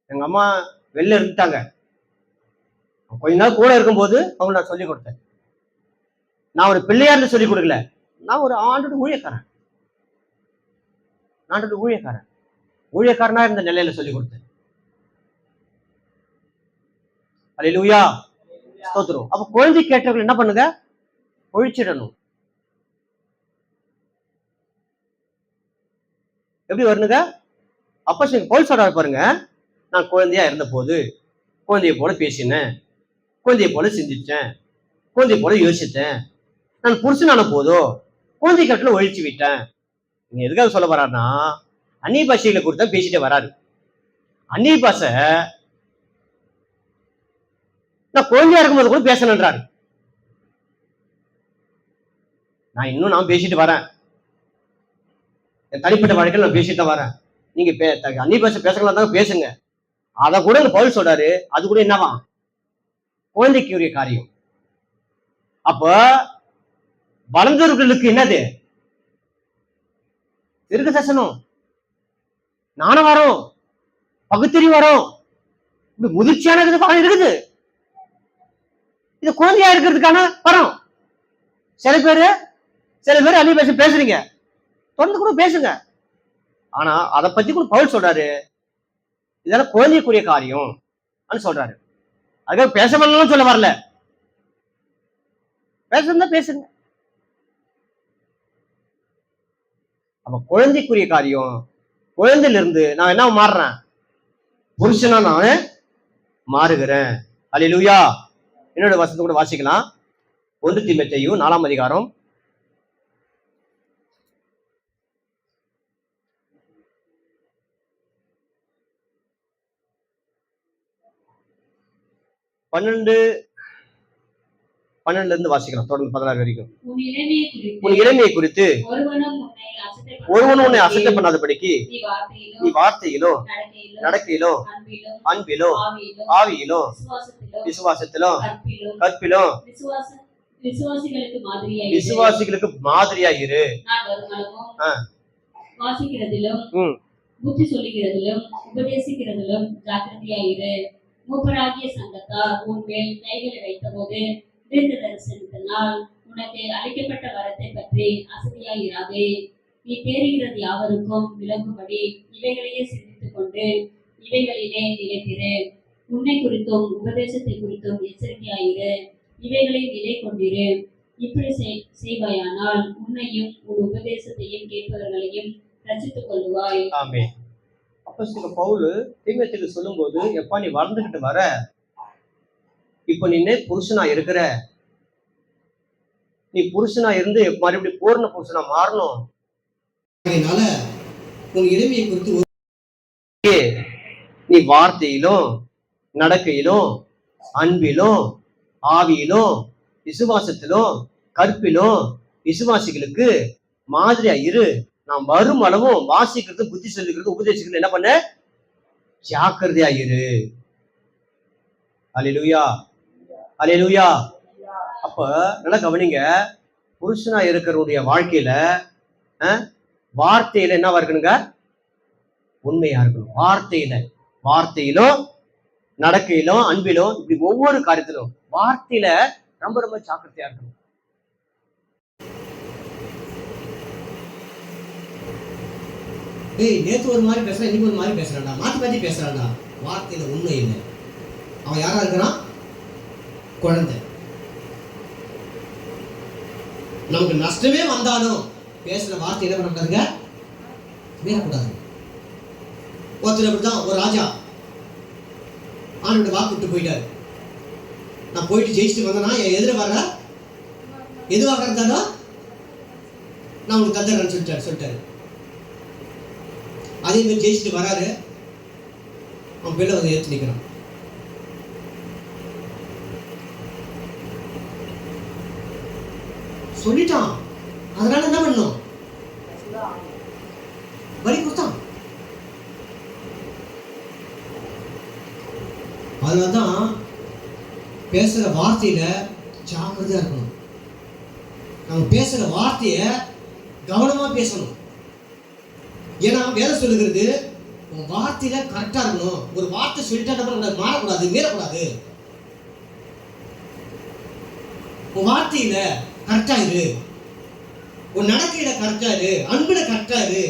எங்க அம்மா வெளில இருந்துட்டாங்க, கொஞ்ச நாள் கூட இருக்கும்போது அவங்க நான் சொல்லிக் கொடுத்தேன். நான் ஒரு பிள்ளையார்னு சொல்லிக் கொடுக்கல, நான் ஒரு ஆண்டோட ஊழியக்காரன். ஊழியக்காரனா இருந்த நிலையில சொல்லிக் கொடுத்தேன். அல்லேலூயா, ஸ்தோத்திரம். அப்ப குழந்தை கேட்டவர்கள் என்ன பண்ணுங்க? ஒழிச்சிடணும். எப்படி வரணுங்க? அப்போஸ்தலன் பவுல் சொல்றாரு பாருங்க, நான் குழந்தையா இருந்த போது குழந்தையை போல பேசினேன், குழந்தையை போல சிந்திச்சேன், குழந்தையை போல யோசித்தேன். நான் புருஷனான போதும் குழந்தை கட்டில ஒழிச்சு விட்டேன். நீங்க எதுக்காக சொல்ல வர்றாருன்னா, அந்நிய பாஷைகளை குறித்து பேசிட்டே வராரு. அந்நிய பாஷை நான் குழந்தையா இருக்கும்போது கூட பேசணுன்றாரு. நான் பேசிட்டு வரேன், என் தனிப்பட்ட வாழ்க்கையில் நான் பேசிட்டு தான் வரேன். நீங்க அந்நிய பாஷை பேசலாம் தான் பேசுங்க. அதை கூட பவுல் சொல்றாரு, அது கூட என்னவா குழந்தைக்குரிய காரியம். அப்ப வளர்ந்தவர்களுக்கு என்னது தீர்க்க தரிசனம், ஞானம் வரும், பகுத்தறிவு வரும், இப்படி முதிர்ச்சியான இருக்குது. இது குழந்தையா இருக்கிறதுக்கான வரும். சில பேர் அந்நிய பாஷை பேசுறீங்க, தொடர்ந்து கூட பேசுங்க. ஆனா அதை பத்தி கூட பவுல் சொல்றாரு, இதெல்லாம் குழந்தைக்குரிய காரியம் சொல்றாரு. அதுக்காக பேச வரலாம் சொல்ல வரல, பேசுறதா பேசுங்க. அப்ப குழந்தைக்குரிய காரியம், குழந்தையில இருந்து நான் என்ன மாறுறேன், புருஷனா நான் மாறுகிறேன். அல்லேலூயா. என்னோட வசனத்தை கூட வாசிக்கலாம். 1 தீமோத்தேயு 4ஆம் அதிகாரம் 12 இருந்து வாசிக்கலாம், தொடர்ந்து 16 வரைக்கும். உன் இளமையை குறித்து ஒருவனும் உன்னை அசட்டை பண்ணாதபடிக்கு நீ வார்த்தையிலும் நடக்கையிலும் அன்பிலும் ஆவியிலும் விசுவாசத்திலும் கற்பிலும் விசுவாசிகளுக்கு மாதிரியா இரு. புத்தி சொல்லுகிறதிலும் உபதேசிக்கிறதிலும் ஜாக்கிரதையாயிரு. மூப்பராகிய சங்கத்தார் உன்மேல் கைகளை வைத்தபோது தீர்க்க தரிசனத்தினால் உனக்கு அளிக்கப்பட்ட வரத்தை பற்றி அசதியாயிராதே. நீ தேறுகிறது யாவருக்கும் விளங்கும்படி இவைகளையே சிந்தித்துக் கொண்டு இவைகளிலே நிலைத்திரு. உன்னை குறித்தும் உபதேசத்தை குறித்தும் எச்சரிக்கையாயிரு. இவைகளை நிலை கொண்டிரு. இப்படி செய்வாயானால் உன்னையும் உன் உபதேசத்தையும் கேட்பவர்களையும் ரட்சித்துக் கொள்ளுவாய். ஆமென். அப்போஸ்தலன் பவுல் தீமோத்தேயுக்கு சொல்லும்போது, எப்பா நீ வளர்ந்துகிட்டு வர, இப்ப நீ புருஷனா இருக்கிற, நீ புருஷனா இருந்து மறுபடியும் பூர்ண புருஷனா மாறணும். உன் இளமையை குறித்து நீ வார்த்தையிலும் நடக்கையிலும் அன்பிலும் ஆவியிலும் விசுவாசத்திலும் கற்பிலும் விசுவாசிகளுக்கு மாதிரியா இரு. நாம் வரும் அளவும் வாசிக்கிறது, புத்தி சொல்லிக்கிறது, உபதேசிக்கிறது என்ன பண்ண ஜாக்கிரதையா இரு. அல்லேலூயா, அல்லேலூயா. அப்ப நல்லா கவனிங்க, புருஷனா இருக்கிறவருடைய வாழ்க்கையில வார்த்தையில என்னவா இருக்கணுங்க, உண்மையா இருக்கணும். வார்த்தையிலும் நடக்கையிலும் அன்பிலும், இப்படி ஒவ்வொரு காரியத்திலும் வார்த்தையில ரொம்ப ரொம்ப ஜாக்கிரதையா இருக்கணும். நேத்து ஒரு மாதிரி பேசுறான், இன்னைக்கு ஒரு மாதிரி பேசுறான்டா, மாத்தி பேசுறான்டா. வார்த்தையில உண்மை இல்லை. அவன் யாரா இருக்கிறான், குழந்தை. நமக்கு நஷ்டமே வந்தாலும் பேசுற வார்த்தை என்ன பண்ணக்கூடாதுங்க, மீறக்கூடாது. ஒருத்தர் அப்படிதான், ஒரு ராஜா ஆண்டோட வாக்கு விட்டு போயிட்டாரு. நான் போயிட்டு ஜெயிச்சுட்டு வந்தேன்னா என் எதிர வர எதுவாக இருந்தாலும் நான் உங்களுக்கு தந்துடுறேன்னு சொல்லிட்டாரு. அதே மாதிரி ஜெயிச்சுட்டு வராரு, அவன் பிள்ளை வந்து ஏற்று நிற்கிறான். சொல்லிட்டான், அதனால என்ன பண்ணும், பலி கொடுத்தான். அதனால்தான் பேசுற வார்த்தையில ஜாக்கிரதையா இருக்கணும். நம்ம பேசுற வார்த்தைய கவனமா பேசணும். ஏன்னா வேலை சொல்லுகிறது, உன் வார்த்தையில கரெக்டா இருக்கணும். ஒரு வார்த்தை சொல்லிட்டா நம்ம மாறக்கூடாது, மீறக்கூடாது. உன் வார்த்தையில கரெக்டா இரு, உன் நடக்கையில கரெக்டா இரு, அன்புல கரெக்டா இரு,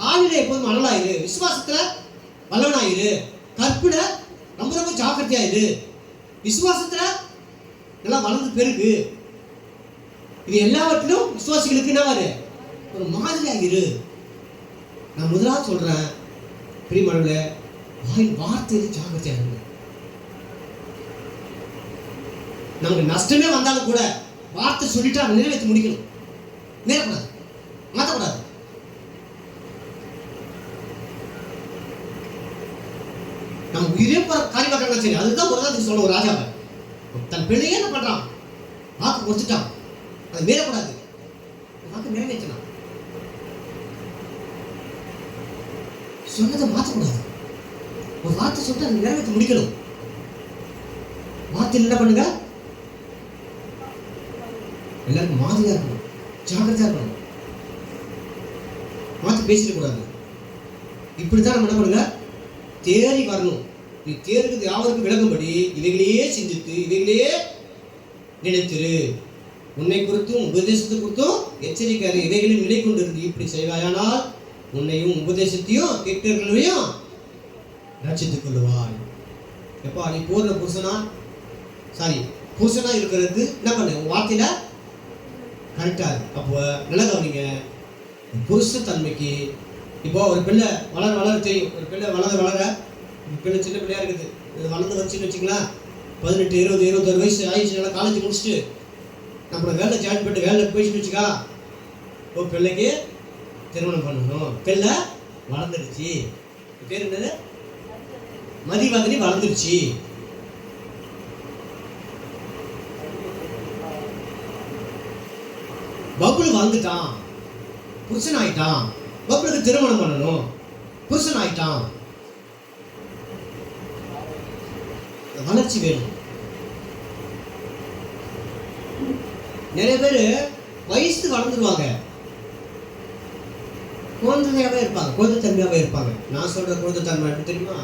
ஆவில எப்போதும் அனலாயிரு, விசுவாசத்துல வல்லவனாயிரு, கற்பில ரொம்ப ரொம்ப ஜாக்கிரதையா இரு, விசுவாசத்துல நல்லா வளர்ந்து பெருகு. இது எல்லாவற்றிலும் விசுவாசிகளுக்கு என்ன வரு, ஒரு மாதிரியா இரு. நான் முதலாவது சொல்றேன், பிரியமானவர்களே, வார்த்தையில ஜாக்கிரதையா இருங்க. நமக்கு நஷ்டமே வந்தாலும் கூட வார்த்தை சொல்லிட்டு அதை நிறைவேற்றி முடிக்கணும். மீறக்கூடாது, மாற்றக்கூடாது. நம்ம உயிரே போற காரியமாக சரி, அதுதான் ஒரு தான் சொல்ல ஒரு ராஜாவை தன் பிள்ளையே என்ன பண்றான், வாக்கு கொடுத்துட்டான், அதை மீறக்கூடாது, வாக்கு நிறைவேற்றலாம், சொன்னதை மாற்றக்கூடாது. ஒரு வார்த்தை சொல்லிட்டு அதை நிறைவேற்றி முடிக்கணும். வார்த்தையில் என்ன பண்ணுங்க, எல்லாருக்கும் மாதிரியா இருக்கணும், ஜாக்கிரதையா இருக்கணும், மாற்றி பேசிடக்கூடாது. இப்படிதான் நம்ம என்ன பண்ணுங்க, தேறி வரணும். நீ தேர்கிறது யாவருக்கும் விளங்கும்படி இவைகளையே சிந்தித்து இவைகளையே நினைத்திரு. உன்னை குறித்தும் உபதேசத்தை குறித்தும் எச்சரிக்கையாக இவைகளில் நிலை கொண்டிருந்து இப்படி செய்வாயானால் உன்னையும் உபதேசத்தையும் கேட்கிறவர்களையும் ரட்சித்துக் கொள்ளுவாய். எப்பா நீ பூர்ண புருஷனா இருக்கிறது என்ன பண்ணு, உன் வார்த்தையில கரெக்டா இருக்கு. அப்போ நல்ல கவனிங்க, புருஷ தன்மைக்கு இப்போ ஒரு பிள்ளை வளர தெரியும். ஒரு பிள்ளை வளர பிள்ளை சின்ன பிள்ளையா இருக்குது, இது வளர்ந்து வச்சுன்னு வச்சுங்களா, 18, 20, 21 வயசு ஆயிடுச்சு, நல்லா காலேஜ் முடிச்சுட்டு நம்ம வேலை ஜாயின் பண்ணிட்டு வேலைக்கு போயிட்டு வச்சுக்கா, ஒரு பிள்ளைக்கு திருமணம் பண்ணணும். பிள்ளை வளர்ந்துடுச்சு, பேர் என்னது, மதிவதனி வளர்ந்துடுச்சு. பபுள் வளர்ந்துட்டான், புருஷன் ஆயிட்டான், பபுளுக்கு திருமணம் பண்ணணும், புருஷன் ஆயிட்டான். வளர்ச்சி வேணும். நிறைய பேர் வயசு வளர்ந்துருவாங்க, குழந்தையாவே இருப்பாங்க, குழந்தைத்தன்மையாவே இருப்பாங்க. நான் சொல்ற குழந்தைத்தன்மை தெரியுமா,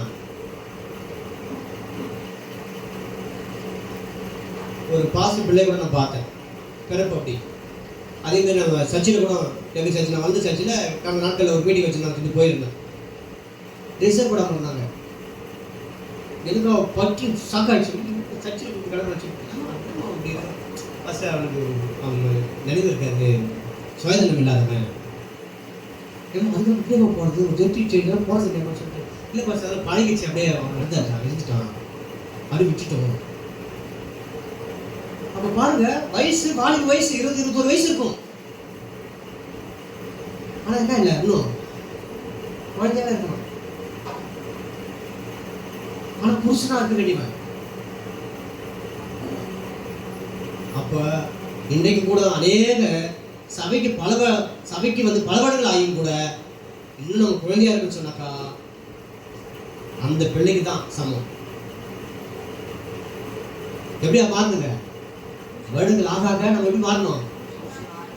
ஒரு பாச பிள்ளை கூட நான் பார்த்தேன், பிறப்பு அப்படி. அதே மாதிரி நம்ம சர்ச்சில் கூட எங்கள் சர்ச்சில் வந்து சர்ச்சில் கடந்த நாட்களில் ஒரு மீட்டிங் வச்சுருந்தாங்க, சொல்லி போயிருந்தேன். ரிசர்வ் கூட பண்ணாங்க. எனக்கு பற்றி சாக்காயிடுச்சு, சர்ச்சில் கடமை வச்சு அப்படின்னு ஃபஸ்ட்டு அவனுக்கு அவங்க நினைவு இருக்காது, சுயதனம் இல்லாதவன். ஏன்னா அதுக்கு முக்கியமாக போகிறது ஒரு ஜெட்டி செடிலாம் போகிறது இல்லையா சொல்லிட்டு, இல்லை பஸ் அதெல்லாம் பழகிடுச்சு, அப்படியே அவன் இருந்துட்டான், அப்படி விட்டுட்டோம். அப்ப பாருங்க, வயசு வாலிப வயசு 20, 21 வயசு இருக்கும். ஆனா என்ன இல்லை, இன்னும் குழந்தையாவே இருக்கணும். ஆனா புருஷனா இருக்க வேண்டியவன். அப்ப இன்றைக்கு கூட அநேக சபைக்கு வந்து பல வருடங்கள் ஆகியும் கூட இன்னும் நம்ம குழந்தையா இருக்குன்னு சொன்னாக்கா அந்த பிள்ளைக்கு தான் சமம். எப்படியா பாருங்க, வருடங்கள் ஆக நம்ம எப்படி மாறணும்,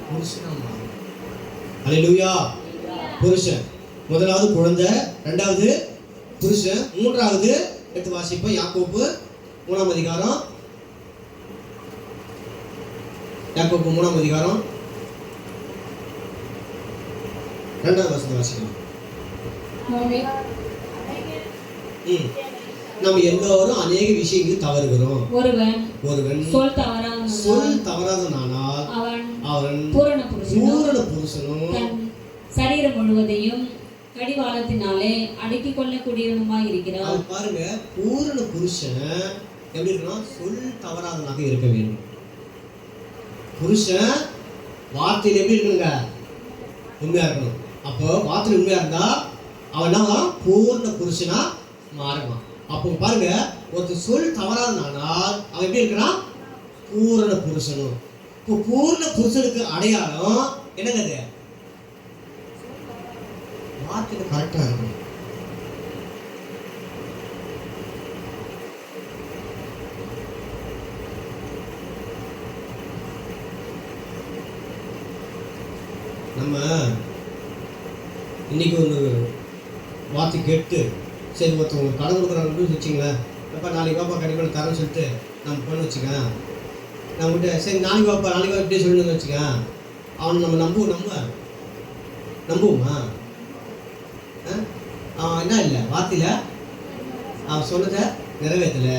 புருஷனா மாறணும். அல்லேலூயா. புருஷன் முதலாவது குழந்தை, இரண்டாவது புருஷன், மூன்றாவது எடுத்து வாசிப்போம். யாக்கோபு 3ஆம் அதிகாரம், யாக்கோபு 3ஆம் அதிகாரம் 2ஆவது வசனத்தை வாசிக்கலாம். நம்ம எல்லோரும் அநேக விஷயங்கள் தவறுகிறோம். ஒருவன் சொல் தவறாதனானால் அவன் பூரண புருஷனும் சரீரம் முழுவதையும் கடிவாளத்தினாலே அடக்கிக் கொள்ளக்கூடியவனுமாய் இருக்கிறான். பாருங்க, பூரண புருஷன் எப்படி இருக்கணும், சொல் தவறாதனாக இருக்க வேண்டும். புருஷன் வார்த்தையில் எப்படி இருக்கணுங்க, உண்மையா இருக்கணும். அப்போ வார்த்தையில் உண்மையா இருந்தா அவன் என்ன பூர்ண புருஷனா மாறுவான். அப்போ பாருங்க, ஒருத்தர் சொல் தவறாதனால் அவன் எப்படி இருக்கிறான், பூரண புருஷனும். இப்போ பூர்ண புருஷனுக்கு அடையாளம் என்னங்க, வார்த்தையில கரெக்டா இருக்கணும். நம்ம இன்னைக்கு ஒரு வார்த்தை கேட்டு சரி ஒருத்தவங்க கடன் கொடுக்குறாங்கன்னு வச்சுங்களேன், அப்போ நாளைக்கு வாப்பா கண்டிப்பாக தரேன்னு சொல்லிட்டு நம்ம பண்ண வச்சுக்க, நம்மகிட்ட சரி நாளைக்கு வாப்பா இப்படியே சொல்லணும்னு வச்சுக்க, அவனை நம்ம நம்புவோமா? அவன் என்ன இல்லை, வார்த்தையில் அவன் சொன்னதை நிறைவேற்றலை,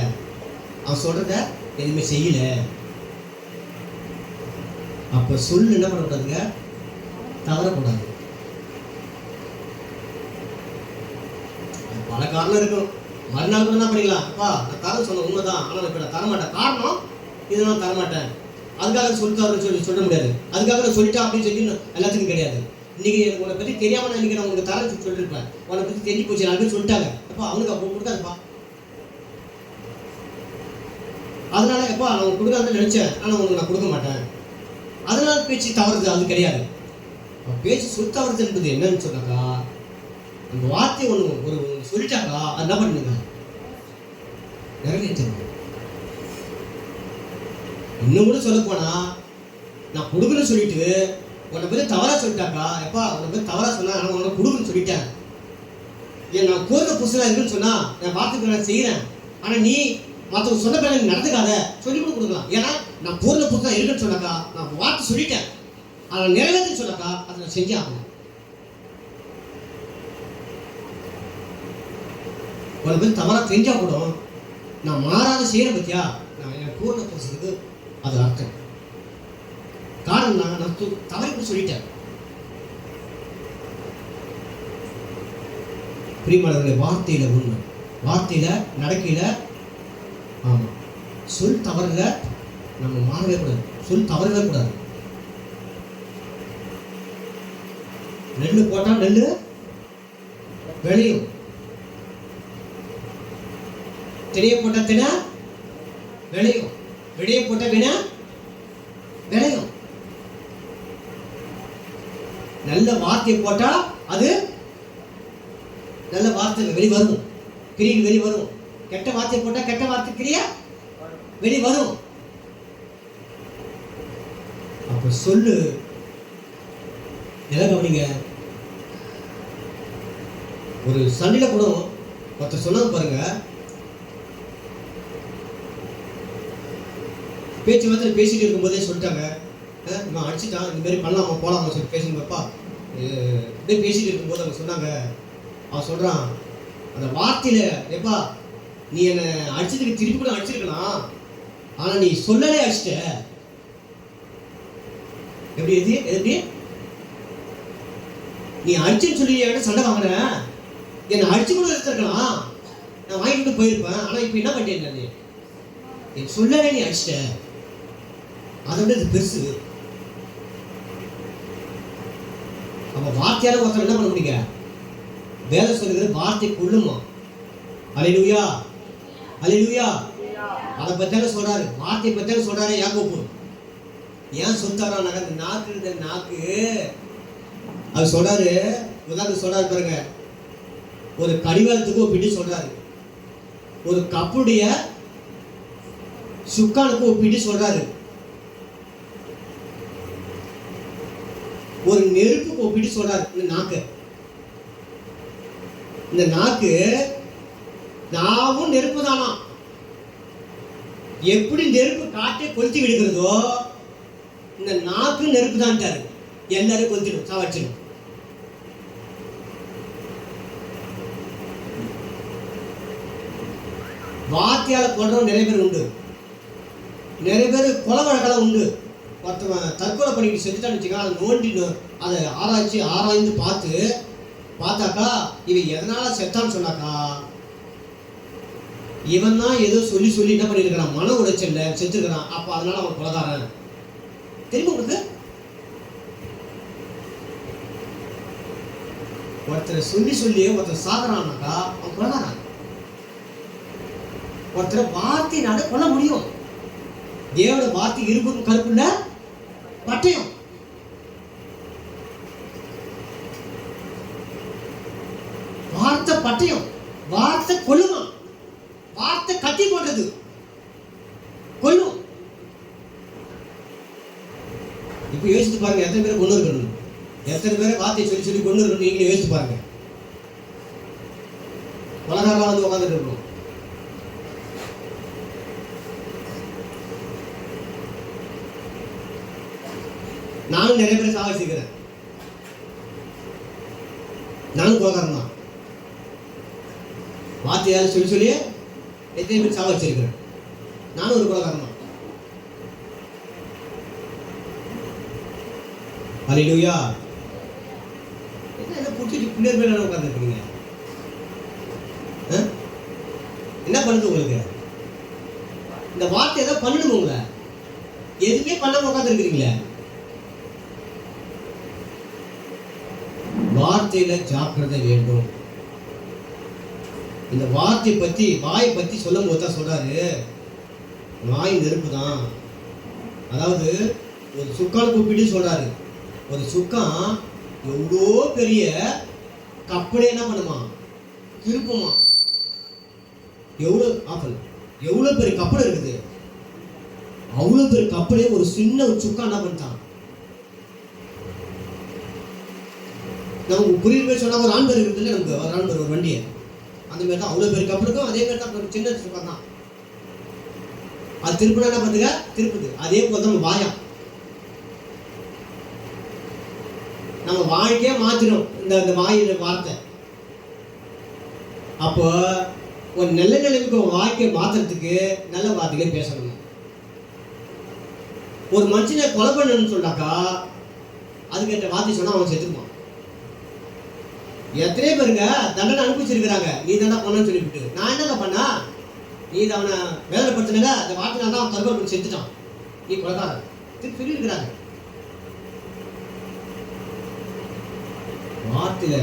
அவன் சொல்கிறத எதுவுமே செய்யலை. அப்போ சொல்லு என்ன பண்ணக்கூடாதுங்க, தவறக்கூடாது. பல காரணம் இருக்கும். மறுநாள் கூட என்ன பண்ணிக்கலாம், அப்பா நான் தர சொன்ன உண்மைதான், ஆனால் இப்போ நான் தரமாட்டேன், காரணம் இது நான் தரமாட்டேன், அதுக்காக சொல்லிட்டாருன்னு சொல்ல முடியாது. அதுக்காக நான் சொல்லிட்டேன் அப்படின்னு சொல்லி எல்லாத்துக்கும் கிடையாது. இன்னைக்கு உன்னை பற்றி தெரியாம நான் இன்னைக்கு நான் உங்களுக்கு தரேன் சொல்லிருப்பேன். உன்னை பற்றி தெரிஞ்சு போச்சு, நாலு சொல்லிட்டாங்க. அப்போ அவனுக்கு அப்போ கொடுக்காதுப்பா. அதனால எப்பா நான் கொடுக்காதுன்னு நினைச்சேன், ஆனால் உங்களுக்கு நான் கொடுக்க மாட்டேன். அதனால பேச்சு தவறுது, அது கிடையாது. பேச்சு சொல் தவறுது என்பது என்னன்னு சொன்னாக்கா, அந்த வார்த்தை ஒன்று சொல்லிட்டாக்கா அது என்ன பண்ணுங்க, நிறைவேற்றுங்க. இன்னும் கூட சொல்ல போனா, நான் கொடுக்குன்னு சொல்லிட்டு உன்னை பற்றி தவறா சொல்லிட்டாக்கா, எப்பா உன்னை பற்றி தவறா சொன்னா நான் உன்னை கொடுக்குன்னு சொல்லிட்டேன். ஏன் நான் கோரிக்கை புதுசாக இருக்குன்னு சொன்னா நான் வார்த்தைக்கு நான் செய்கிறேன், ஆனால் நீ மற்றவங்க சொன்ன பேர நீ நடந்துக்காத சொல்லி கூட கொடுக்கலாம். ஏன்னா நான் பூர்ண புதுசாக இருக்குன்னு சொன்னாக்கா நான் வார்த்தை சொல்லிட்டேன், ஆனால் நிறைவேற்றுன்னு சொன்னாக்கா அதை நான் செஞ்சே ஆகணும். உன்னை பற்றி தவறா தெரிஞ்சா கூட நான் மாறாத செய்யற பத்தியா, நான் என் பூர்ண புதுசுக்கு அது அர்த்தம். காரணம் நான் தவறி சொல்லிட்டேன். பிரியமானவர்களே, வார்த்தையில உண்மை, வார்த்தையில நடக்கையில ஆமா, சொல் தவறுல நம்ம மாறவே கூடாது, சொல் தவறவே கூடாது. நெல்லு போட்டா நெல்லு விளையும், திணைய போட்டா தினை விளையும், விடைய போட்டா வினை விளையும். நல்ல வார்த்தை போட்டா அது நல்ல வார்த்தை வெளிவரும், கிரியில் வெளிவரும். கெட்ட வார்த்தை போட்டா கெட்ட வார்த்தை கிரியா வெளிவரும். அப்ப சொல்லு எதை கவனிங்க. ஒரு சண்டையில கூட ஒருத்தர் சொன்னாங்க பாருங்க, பேச்சுவார்த்தை பேசிட்டு இருக்கும்போதே சொல்லிட்டாங்க, இவன் அடிச்சுட்டான், இந்த மாதிரி பண்ணலாமா போகலாமா சொல்லி பேசணுங்கப்பா. இப்படியே பேசிட்டு இருக்கும்போது அவங்க சொன்னாங்க, அவன் சொல்றான் அந்த வார்த்தையில, எப்பா நீ என்னை அடிச்சதுக்கு திருப்பி கூட அடிச்சிருக்கலாம், ஆனா நீ சொல்லலே அடிச்சிட்ட. எப்படி எது எப்படி நீ அடிச்சுன்னு சொல்லி என்கிட்ட சண்டை வாங்கின, என்னை அடிச்சு கூட எடுத்துருக்கலாம், நான் வாங்கிட்டு போயிருப்பேன். ஆனா இப்ப என்ன பண்ணிட்டேன், நீ சொல்லவே நீ அடிச்சிட்ட, அதை விட இது பெருசு. அப்ப வார்த்தையால ஒருத்தர் என்ன பண்ண முடியுங்க, வேலை சொல்லுகிறது வார்த்தை கொள்ளுமா. அல்லேலூயா அல்லேலூயா. அதை பத்தாலும் சொல்றாரு, வார்த்தை பத்தாலும் சொல்றாரு யாக்கோபு. ஏன் சொல்றாருனாக்கா, இந்த நாக்கு இந்த நாக்கு அது சொல்றாரு. உதாரணத்துக்கு சொல்றாரு பாருங்க, ஒரு கடிவாளத்துக்கு ஒப்பிட்டு சொல்றாரு, ஒரு கப்புடைய சுக்கானுக்கு ஒப்பிட்டு சொல்றாரு, ஒரு நெருப்புக்கு ஒப்பிட்டு சொல்றாரு. இந்த நாக்கு நாவும் நெருப்பு தானா. எப்படி நெருப்பு காட்டை கொளுத்தி விடுகிறதோ, இந்த நாக்கு நெருப்பு தான். எல்லாரும் கொளுத்திடும், சாவச்சிடும். வார்த்தையால கொள்றவங்க நிறைய பேர் உண்டு, நிறைய பேர் கொலை வழக்கெல்லாம் உண்டு. ஒருத்தவன் தற்கொலை பண்ணிட்டு செஞ்சுட்டான்னு வச்சுக்கா, அதை நோண்டி அதை ஆராய்ந்து பார்த்தாக்கா இவன் எதனால செத்தான்னு சொன்னாக்கா, இவன் தான் ஏதோ சொல்லி என்ன பண்ணிருக்கிறான், மன உளைச்சல்ல செத்துருக்கிறான். அப்ப அதனால அவன் கொலைகாரன். தெரியுமா உங்களுக்கு? ஒருத்தரை சொல்லி ஒருத்தர் சாகுறான்னாக்கா அவன் கொலைகாரன். ஒருத்தரை வார்த்தையினால கொல்ல முடியும். தேவனோட வார்த்தை இருப்புக்கும் கருப்புள்ள பட்டயம். வார்த்தை பட்டயம், வார்த்தை கொல்லுமா, வார்த்தை கத்தி போட்டது கொல்லும். இப்ப யோசித்து பாருங்க, எத்தனை பேரை கொண்டு இருக்கணும், எத்தனை பேரை வார்த்தையை சொல்லி கொண்டு இருக்கணும். நீங்களே யோசித்து பாருங்க. உலகாரமா வந்து உட்காந்துட்டு இருக்கணும். நானும் நிறைய பேரை சாவடிச்சிருக்கிறேன், நானும் கோகாரம் தான். வார்த்தையால் சொல்லி எத்தனை பேர் சாவடிச்சிருக்கிறேன், நானும் ஒரு கோகாரம் தான். அல்லேலூயா. என்ன புடிச்சிட்டு பிள்ளையர் மேல உட்கார்ந்துருக்கீங்க? என்ன பண்ணுது உங்களுக்கு? இந்த வார்த்தை ஏதாவது பண்ணணும் உங்களை. எதுவுமே பண்ணாம உட்கார்ந்து இருக்கிறீங்களே. வார்த்தையில ஜாக்கிரதை வேண்டும். இந்த வார்த்தை பத்தி வாயை பத்தி சொல்லும் போது தான் சொல்றாரு, வாய் நெருப்பு தான். அதாவது ஒரு சுக்கான் கூப்பிட்டு சொல்றாரு, ஒரு சுக்கான் எவ்வளோ பெரிய கப்பலே என்ன பண்ணுமா, திருப்புமா. எவ்வளோ பெரிய கப்பல் இருக்குது, அவ்வளோ பெரிய கப்பலே ஒரு சின்ன ஒரு சுக்கா என்ன பண்ணிட்டான். நமக்கு புரியுற சொன்னா ஒரு ஆண்பர் இருக்குது இல்லை, நமக்கு ஒரு ஆண்பர் ஒரு வண்டியை, அந்த மாதிரி தான் அவ்வளோ பெரிய கப்பலுக்கும் அதே மாதிரி தான் ஒரு சின்ன சுக்கா தான். அது திருப்பினா என்ன பண்ணுங்க, திருப்புது. அதே போல தான் வாயா, நம்ம வாழ்க்கையே மாத்திரும் இந்த வாயில வார்த்தை. அப்போ ஒரு நல்ல நிலைமைக்கு வாழ்க்கையை மாத்துறதுக்கு நல்ல வார்த்தைகளை பேசணும். ஒரு மனுஷனை கொலை பண்ணணும்னு சொன்னாக்கா அதுக்கேற்ற வார்த்தை சொன்னா அவன் செத்துப்பான். எத்தனை பேருங்க தண்டனை அனுப்பிச்சிருக்கிறாங்க, நீ தாண்டா பண்ணு சொல்லிவிட்டு. நான் என்னங்க பண்ணா, நீ அவனை வேதனைப்படுத்தினங்க, அந்த வார்த்தை தான் அவன் தற்கொலை பண்ணி செத்துட்டான், நீ கொலைக்காரன் திருப்பி இருக்கிறாங்க. வார்த்தையில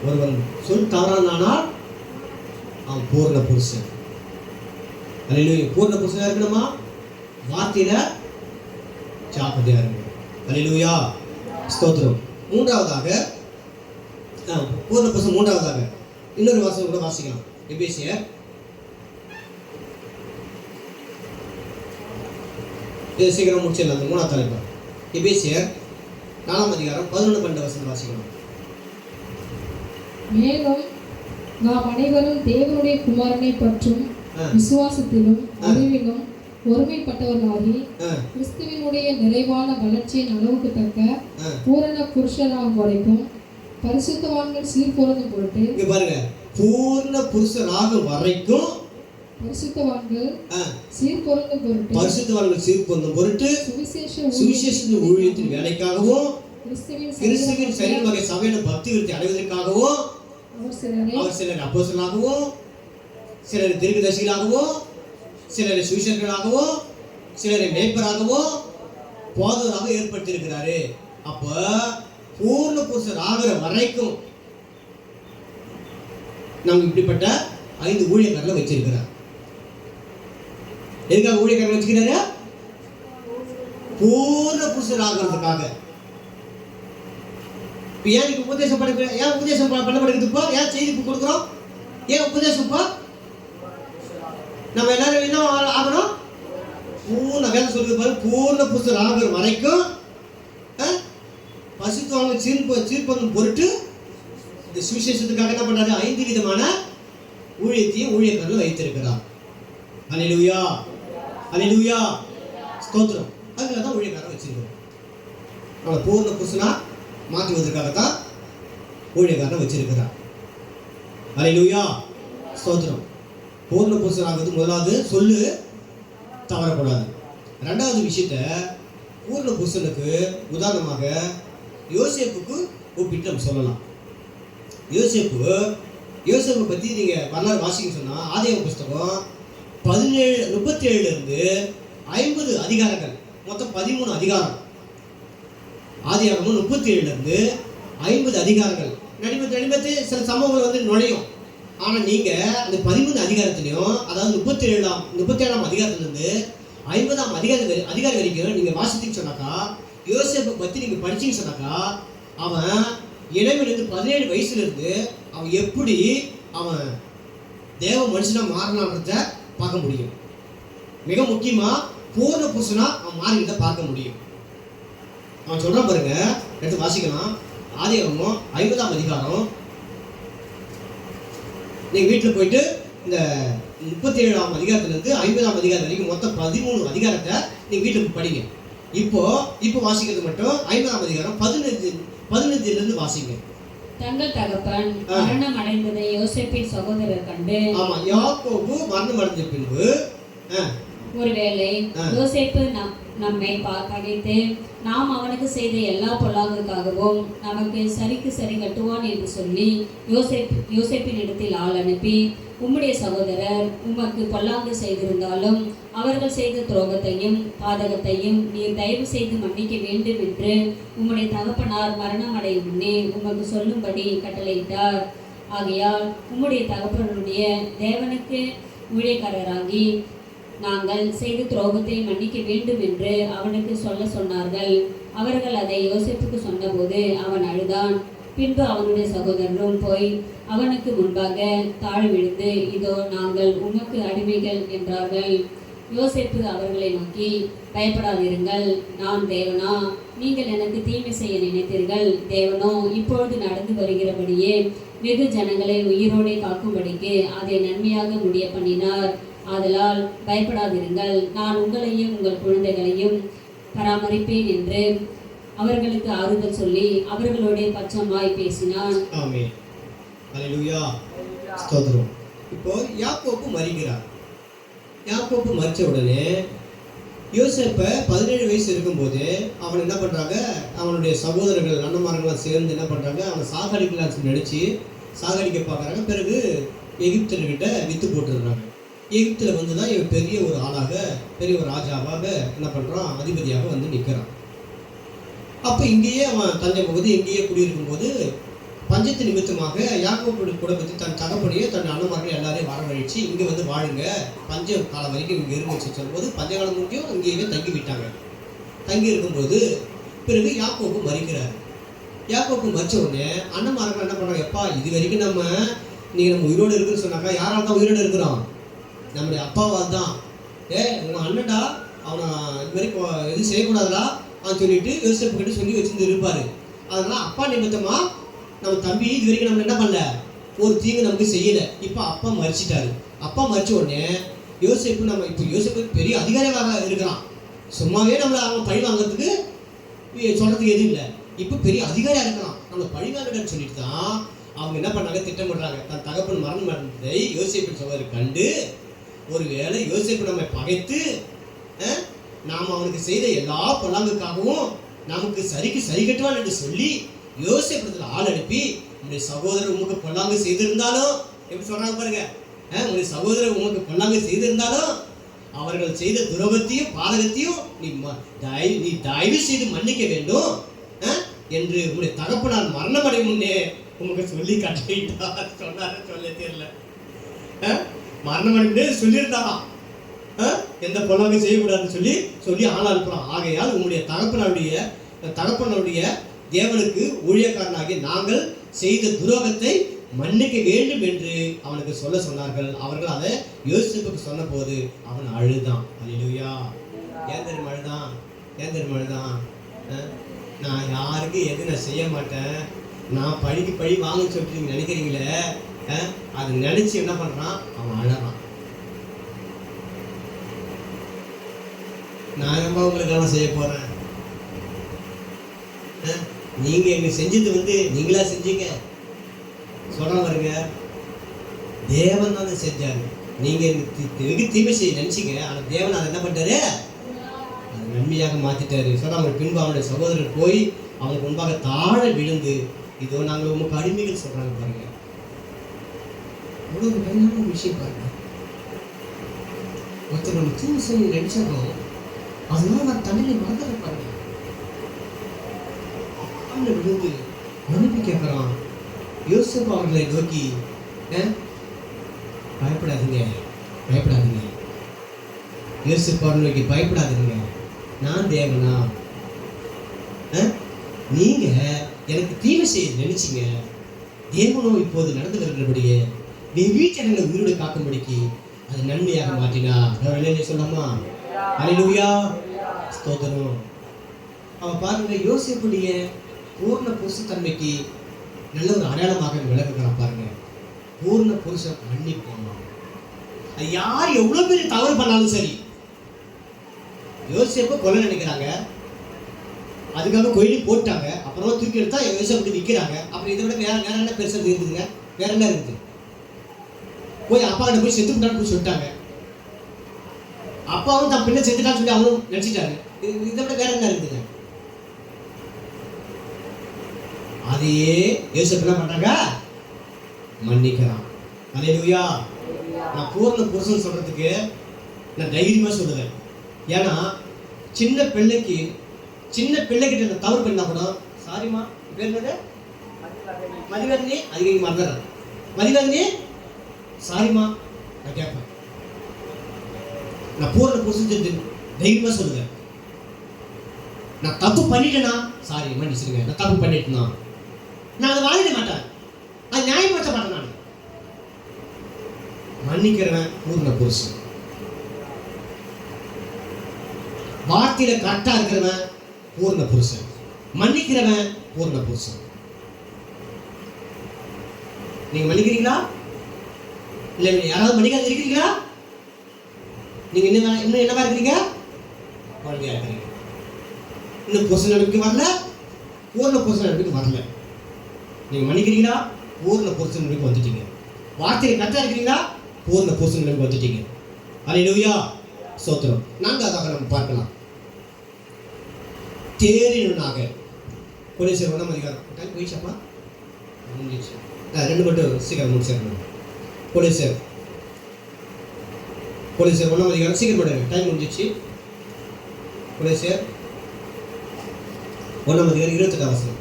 ஒருவன் சொல் தவறானால் அவன் பூர்ண புருஷன். அல்லேலூயா. பூர்ண புருஷனா இருக்கணுமா, வார்த்தையில ஜாக்கிரதையா இருக்கணும். அல்லேலூயா, ஸ்தோத்திரம். மூன்றாவதாக பூர்ண புருஷன். மூன்றாவதாக இன்னொரு வாசகம் கூட வாசிக்கலாம். எபேசியர் சீக்கிரம் முடிச்சிடலாம். அந்த மூணாவது தலைப்பு எபேசியர் 4ஆம் அதிகாரம் 11-12 வாசிக்கலாம். மேலும் நாம் அனைவரும் தேவனுடைய குமாரனை பற்றும் விசுவாசத்திலும் அறிவிலும் ஒருமைப்பட்டவர்களாகி கிறிஸ்துவினுடைய நிறைவான வளர்ச்சியின் அளவுக்கு தக்க பூரண புருஷராகும் வரைக்கும் பரிசுத்தவான்கள் சீர்பொருந்தும் பொருட்டு. இங்க பாருங்க, பூர்ண புருஷராகும் வரைக்கும் பரிசுத்தவான்கள் சீர்பொருந்தும் பொருட்டு, பரிசுத்தவான்கள் சீர்பொருந்தும் பொருட்டு சுவிசேஷ ஊழியத்தின் வேலைக்காகவும் கிறிஸ்துவின் சரீர வகை சபையில பக்தி விருத்தி அடைவதற்காகவும் அவர் சிலர் அப்போஸ்தலராகவும், சிலர் தீர்க்கதரிசிகளாகவும், சிலர் சுவிசேஷகர்களாகவும், சிலரை மேய்ப்பராகவும் போதகராக ஏற்படுத்தியிருக்கிறாரு. அப்ப பூர்ண புருஷர் ஆகிற வரைக்கும் நம்ம இப்படிப்பட்ட 5 ஊழியக்காரர்களை வச்சிருக்கிறார். எதுக்காக ஊழியக்காரர்கள் வச்சுக்கிறாரு? பூர்ண புருஷர் ஆகிறதுக்காக. ஏன் உபதேசம் பண்ண, ஏன் உபதேசம் பண்ணப்படுகிறது? இப்போ ஏன் செய்தி கொடுக்குறோம்? ஏன் உபதேசம்? இப்போ நம்ம எல்லாரும் என்ன ஆகணும்? பூர்ண வேலை சொல்றது பாரு, பூர்ண புருஷர் ஆகிற வரைக்கும் பரிசுத்தவான்கள் சீர்பொருந்தும் பொருட்டு இந்த சுவிசேஷத்துக்காக என்ன பண்றாரு? 5 விதமான ஊழியத்தையும் ஊழியக்காரர்கள் வைத்திருக்கிறார். அல்லேலூயா, அல்லேலூயா, ஸ்தோத்திரம். அதுக்காக தான் ஊழியக்காரர் வச்சிருக்கிறோம். அவனை பூர்ண புருஷனா மாற்றுவதற்காகத்தான் ஊழியக்காரனை வச்சிருக்கிறார். அல்லேலூயா, ஸ்தோத்திரம். பூர்ண புருஷனாகிறது முதலாவது சொல்லு தவறக்கூடாது. 2வது விஷயத்த பூர்ண புருஷனுக்கு உதாரணமாக யோசேப்புக்கு ஒப்பிட்டு நம்ம சொல்லலாம். யோசேப்பை பற்றி நீங்கள் வரலாறு வாசிக்க சொன்னால் ஆதியாகம புஸ்தகம் 37 50 அதிகாரங்கள், மொத்தம் 13 அதிகாரம். ஆதியாகமம் 37 50 அதிகாரங்கள். நடிபத்து சில சம்பவங்கள் வந்து நுழையும். ஆனால் நீங்கள் அந்த 13 அதிகாரத்திலையும், அதாவது 37ஆம் அதிகாரத்திலிருந்து 50ஆம் அதிகாரம் வரைக்கும் நீங்கள் வாசித்தீங்கன்னு சொன்னாக்கா, யோசேப்பை பற்றி நீங்கள் படிச்சீங்கன்னு சொன்னாக்கா, அவன் இளமையிலிருந்து 17 வயசுலேருந்து அவன் எப்படி அவன் தேவ மனுஷனாக மாறினான்றத பார்க்க முடியும். மிக முக்கியமாக பூர்ண புருஷனா அவன் மாறிக்கிறத பார்க்க முடியும். அவன் சொல்கிறான் பாருங்க, எடுத்து வாசிக்கலாம். ஆதியாகமம் 50ஆம் அதிகாரம். நீங்கள் வீட்டில் போயிட்டு இந்த 37ஆம் அதிகாரத்திலிருந்து 50ஆம் அதிகாரம் வரைக்கும் மொத்தம் 13 அதிகாரத்தை நீங்கள் வீட்டுக்கு படிங்க. இப்போ வாசிக்கிறது மட்டும் 50ஆம் அதிகாரம் 15 வாசிங்க. தங்கள் தகப்பன் மரணம் அடைந்ததை யோசேப்பின் சகோதரர் கண்டு, ஆமா, யாக்கோபு மரணம் அடைந்த பின்பு ஒருவேளை ஆ. யோசேப்பு நம்மை பகைத்து நாம் அவனுக்கு செய்த எல்லா பொல்லாங்குக்காகவும் நமக்கு சரிக்கு சரி கட்டுவான் என்று சொல்லி யோசேப்பின் இடத்தில் ஆள் அனுப்பி, உம்முடைய சகோதரர் உமக்கு பொல்லாங்கு செய்திருந்தாலும் அவர்கள் செய்த துரோகத்தையும் பாதகத்தையும் நீர் தயவு செய்து மன்னிக்க வேண்டும் என்று உம்முடைய தகப்பனார் மரணம் அடையும் முன்னே உமக்கு சொல்லும்படி கட்டளையிட்டார். ஆகையால் உம்முடைய தகப்பனுடைய தேவனுக்கு ஊழியக்காரராகி நாங்கள் செய்த துரோகத்தை மன்னிக்க வேண்டும் என்று அவனுக்கு சொல்ல சொன்னார்கள். அவர்கள் அதை யோசேப்புக்கு சொன்னபோது அவன் அழுதான். பின்பு அவனுடைய சகோதரரும் போய் அவனுக்கு முன்பாக தாழ் விழுந்து, இதோ நாங்கள் உமக்கு அடிமைகள் என்றார்கள். யோசேப்பு அவர்களை நோக்கி, பயப்படாதிருங்கள், நான் தேவனா? நீங்கள் எனக்கு தீமை செய்ய நினைத்தீர்கள், தேவனோ இப்பொழுது நடந்து வருகிறபடியே வெகு ஜனங்களை உயிரோடே காக்கும்படிக்கு அதை நன்மையாக முடிய பண்ணினார். ஆதலால் பயப்படாதிருங்கள், நான் உங்களையும் உங்கள் குழந்தைகளையும் பராமரிப்பேன் என்று அவர்களுக்கு ஆறுதல் சொல்லி அவர்களோட பட்சமாய் பேசினான். ஆமென். ஹல்லேலூயா. ஸ்தோத்திரம். இப்போ யாக்கோப்பு மரிக்கிறார். யாக்கோப்பு மரிச்ச உடனே யோசேப்பை 17 வயசு இருக்கும்போது அவன் என்ன பண்றாங்க, அவனுடைய சகோதரர்கள் அண்ணன்மார்கள்லாம் சேர்ந்து என்ன பண்றாங்க, அவனை சாகடிக்கலாம்னு நினைச்சு சாகடிக்க பார்க்குறாங்க. பிறகு எகிப்தர்கிட்ட வித்து போட்டுடுறாங்க. எகிப்தில் வந்து தான் இவன் பெரிய ஒரு ஆளாக, பெரிய ஒரு ராஜாவாக என்ன பண்ணுறான், அதிபதியாக வந்து நிற்கிறான். அப்போ இங்கேயே அவன் தஞ்சை பகுதி இங்கேயே குடியிருக்கும் போது பஞ்சத்து நிமித்தமாக யாக்கோப்பு கூட பற்றி தன் தகப்பனையே தன் அண்ணன்மார்கள் எல்லாரையும் வரவழைச்சு இங்கே வந்து வாழுங்க, பஞ்ச காலம் வரைக்கும் இங்கே இருந்துச்சு சொல்லும்போது பஞ்சகாலம் முடியும் இங்கேயே தங்கி விட்டாங்க. தங்கி இருக்கும்போது பிறகு யாக்கோப்பு மரிக்கிறார். யாக்கோப்பு மரிச்ச உடனே அண்ணன்மார்கள் என்ன பண்ணுறாங்க, எப்பா இது வரைக்கும் நம்ம உயிரோடு இருக்குன்னு சொன்னாக்கா யாரால் தான் உயிரோடு இருக்கிறோம், நம்முடைய அப்பாவால் தான். உங்கள் அண்ணன்டா அவனை இது மாதிரி எதுவும் செய்யக்கூடாதுடா அவன் சொல்லிட்டு யோசேப்பு கிட்ட சொல்லி வச்சுருந்து இருப்பார். அதனால அப்பா நிமித்தமாக நம்ம தம்பி இது வரைக்கும் நம்ம என்ன பண்ணல, ஒரு தீங்கு நமக்கு செய்யலை. இப்போ அப்பா மரிச்சிட்டாரு. அப்பா மரிச்ச உடனே யோசேப்பு இப்போ யோசேப்பு பெரிய அதிகாரியாக இருக்கிறான். சும்மாவே நம்மளை அவன் பழி வாங்கிறதுக்கு சொல்கிறதுக்கு எதுவும் இல்லை. இப்போ பெரிய அதிகாரியாக இருக்கிறான், நம்மளை பழி வாங்கன்னு சொல்லிட்டு தான் அவங்க என்ன பண்ணாங்க, திட்டமிடுறாங்க. தன் தகப்பன் மரணம் அடைந்ததை யோசேப்பின் சகோதரர் கண்டு, ஒருவேளை யோசேப்பு நம்மை பகைத்து நாம் அவனுக்கு செய்த எல்லா பொல்லாங்குக்காகவும் நமக்கு சரிக்கு சரி கட்டுவான் என்று சொல்லி யோசேப்பிடத்தில் ஆள் அனுப்பி, உங்களுடைய சகோதரர் உமக்கு பொல்லாங்கு செய்திருந்தாலும், எப்படி சொல்றாங்க பாருங்க, உங்களுடைய சகோதரர் உமக்கு பொல்லாங்கு செய்திருந்தாலும் அவர்கள் செய்த துரோகத்தையும் பாதகத்தையும் நீ தயவு செய்து மன்னிக்க வேண்டும் என்று உங்களுடைய தகப்பனார் மரணம் அடையும் முன்னே உமக்கு சொல்லி கட்டிட்டார். சொன்னாரு சொல்ல தெரியல, மரணம் அடைந்து சொல்லியிருந்தாராம், எந்த பொல்லாங்க செய்யக்கூடாதுன்னு சொல்லி ஆள் அனுப்புறான். ஆகையால் உங்களுடைய தகப்பனுடைய தேவனுக்கு ஊழியக்காரனாகிய நாங்கள் செய்த துரோகத்தை மன்னிக்க வேண்டும் என்று அவனுக்கு சொல்ல சொன்னார்கள். அவர்கள் அதை யோசேப்புக்கு சொன்ன போது அவன் அழுதான். அல்லேலூயா. ஏன் தெரியுமா அழுதான்? நான் யாருக்கு எது நான் செய்ய மாட்டேன், நான் பழி வாங்கன்னு சொல்லிட்டு நீங்கள் நினைக்கிறீங்களே, அது நினைச்சு என்ன பண்றான், அவன் அழறான். நான் ரொம்ப உங்களுக்கெல்லாம் செய்ய போறேன், நீங்க எங்க செஞ்சது வந்து நீங்களா செஞ்சீங்க சொல்ற பாருங்க. தேவன் தான் செஞ்சாரு. நீங்க வெகு தீமை செய்ய நினைச்சீங்க, ஆனா தேவன் அதை என்ன பண்ணிட்டாரு, அதை நன்மையாக மாத்திட்டாரு. சொல்றாங்க. பின்பு அவனுடைய சகோதரர் போய் அவனுக்கு முன்பாக தாழ விழுந்து, இதோ நாங்கள் உமக்கு அடிமைகள் சொல்றாங்க பாருங்க. அவ்வளவு பயனான விஷயம் பாருங்க. ஒருத்தர் நம்ம தீமை செய்ய நினைச்சாலும் அதனால நான் தண்ணியை மறந்துட பாருங்க. விழுந்து மன்னிப்பு கேட்கிறான். யோசேப்பு அவர்களை நோக்கி, பயப்படாதீங்க. யோசேப்பு அவர்களை நோக்கி பயப்படாதீங்க, நான் தேவனா, நீங்க எனக்கு தீமை செய்ய நினைச்சீங்க, தேவனோ இப்போது நடந்து வருகிறபடியே நீ வீட்டை உயிரோடு காக்கும்படிக்கு அது நன்மையாக மாற்றினா. சொல்லாமா? அல்லேலூயா. ஸ்தோத்திரம். அவன் பாருங்க, யோசேப்புடைய பூர்ண புருஷத்தன்மைக்கு நல்ல ஒரு அடையாளமாக விளக்குகிறான் பாருங்க. பூர்ண புருஷன் மன்னிப்பான். அது யார் எவ்வளவு பெரிய தவறு பண்ணாலும் சரி. யோசேப்பை கொலை நினைக்கிறாங்க, அதுக்காக கோயிலி போட்டாங்க, அப்புறமா தூக்கி எடுத்தா யோசேப்பு விற்கிறாங்க. அப்புறம் இதை விட வேற என்ன பெருசா இருக்குதுங்க? வேற என்ன இருக்குது? போய் அப்பா கிட்ட போய் செத்து விட்டான்னு போய் சொல்லிட்டாங்க. அப்பாவும் தன் பிள்ளை செத்துட்டான்னு சொல்லி அவனும் நினைச்சிட்டாரு. இதை விட வேற என்ன இருக்குதுங்க? அதையே யோசேப்பு என்ன பண்றாங்க? மன்னிக்கிறான். அல்லேலூயா. நான் பூர்ண புருஷன் சொல்றதுக்கு நான் தைரியமா சொல்லுவேன். ஏன்னா சின்ன பிள்ளைகிட்ட நான் தவறு பண்ணா கூட, சாரிம்மா பேர் என்னது, மதிவதனி, அதுக்கு மறந்துடுறேன், மதிவதனி சாரிம்மா நான் கேட்பேன். நான் பூர்ண புருஷன் தைரியமா சொல்லுவேன். நான் தப்பு பண்ணிட்டேனா, சாரி மன்னிச்சிருங்க, நான் தப்பு பண்ணிட்டேனா, நான் அதை வாங்கிட மாட்டேன், அது நியாயப்படுத்த மாட்டேன். நான் மன்னிக்கிறவன் பூர்ண புருஷன். வார்த்தையில கரெக்டா இருக்கிறவன் பூர்ண புருஷன். மன்னிக்கிறவன் பூர்ண புருஷன். நீங்க மன்னிக்கிறீங்களா? இல்ல யாராவது மன்னிக்காத இருக்கிறீங்களா? நீங்க இன்னும் என்னவா இருக்கிறீங்க? குழந்தையா இருக்கிறீங்க. இன்னும் புருஷன் நம்பிக்கை வரல, பூர்ண புருஷன் நம்பிக்கை வரல. நீங்க மன்னிக்கிறீங்களா? பூர்ண புருஷன் நம்பிக்கை வந்துட்டீங்க. வார்த்தையில கரெக்டா இருக்கிறீங்களா? பூர்ண புருஷன் நம்பிக்கை வந்துட்டீங்க. அல்லேலூயா. ஸ்தோத்திரம். நான்காவதாக நம்ம பார்க்கலாம், தேறினவனாக. கொலோசியர் 1 அதிகாரம். டைம் போயிடுச்சாப்பா? முடிஞ்சிச்சு. 2 மட்டும் சீக்கிரம் முடிச்சிடணும். கொலோசியர் 1 அதிகாரம் சீக்கிரம் பண்ணுங்க, டைம் முடிஞ்சிச்சு. கொலோசியர் 1 அதிகாரம் 28 வசனம்.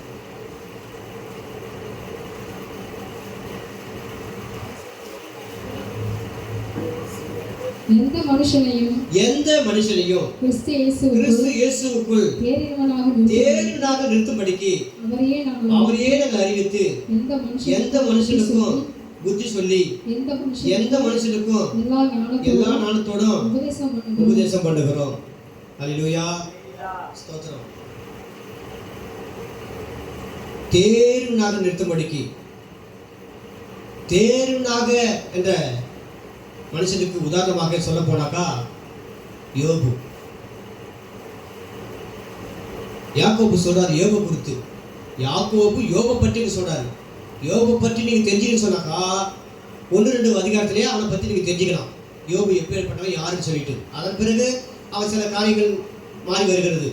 எந்த மனுஷனையும் கிறிஸ்து இயேசுவுக்குள் தேறினவனாக நிறுத்தும்படிக்கு அவரையே நாங்கள் அறிவித்து, எந்த மனுஷனுக்கும் புத்தி சொல்லி, எந்த மனுஷனுக்கும் எல்லா ஞானத்தோடும் உபதேசம் பண்ணுகிறோம். அல்லேலூயா. ஸ்தோத்திரம். தேறினவனாக நிறுத்தும்படிக்கு. தேறினவனாக என்ற மனுஷனுக்கு உதாரணமாக சொல்ல போனாக்கா யோபு. யாக்கோபு சொல்றாரு யோபு குறித்து. யாக்கோபு யோபை பற்றி சொல்றாரு. யோபை பற்றி நீங்க தெரிஞ்சுக்கன்னு சொன்னாக்கா 1-2 அதிகாரத்திலேயே அவனை பற்றி நீங்க தெரிஞ்சுக்கலாம். யோபு எப்பேற்பட்டவன் யாருன்னு சொல்லிட்டு. அதன் பிறகு அவன் சில காரியங்கள் மாறி வருகிறது.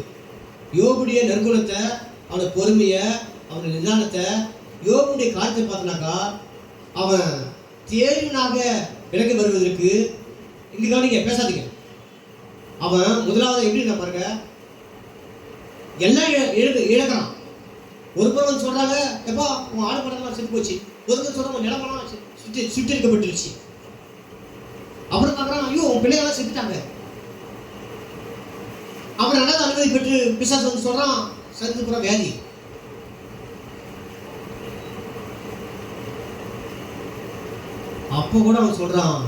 யோபுடைய நற்குணத்தை, அவனோட பொறுமையை, அவனோட நிதானத்தை, யோபுடைய காரியத்தை பார்த்தனாக்கா அவன் தேர்வினாக விலகி வருவதற்கு இங்க கவனிங்க, பேசாதீங்க. அவன் முதலாவது எப்படி நான் பாருங்க, எல்லாம் இழக்கிறான். ஒரு புறம் சொல்றாங்க, எப்பா உன் ஆடு படம்லாம் செத்து போச்சு. ஒரு சொல்றாங்க நிலமெல்லாம் சுட்டிருக்கப்பட்டுருச்சு. அப்புறம் பார்க்கறான், ஐயோ உன் பிள்ளைகள்லாம் செத்துட்டாங்க. அவன் ரெண்டாவது அனுமதி பெற்று பிசாசு வந்து சொல்றான், சத்து புற வியாதி. அப்போ கூட அவன் சொல்றான்,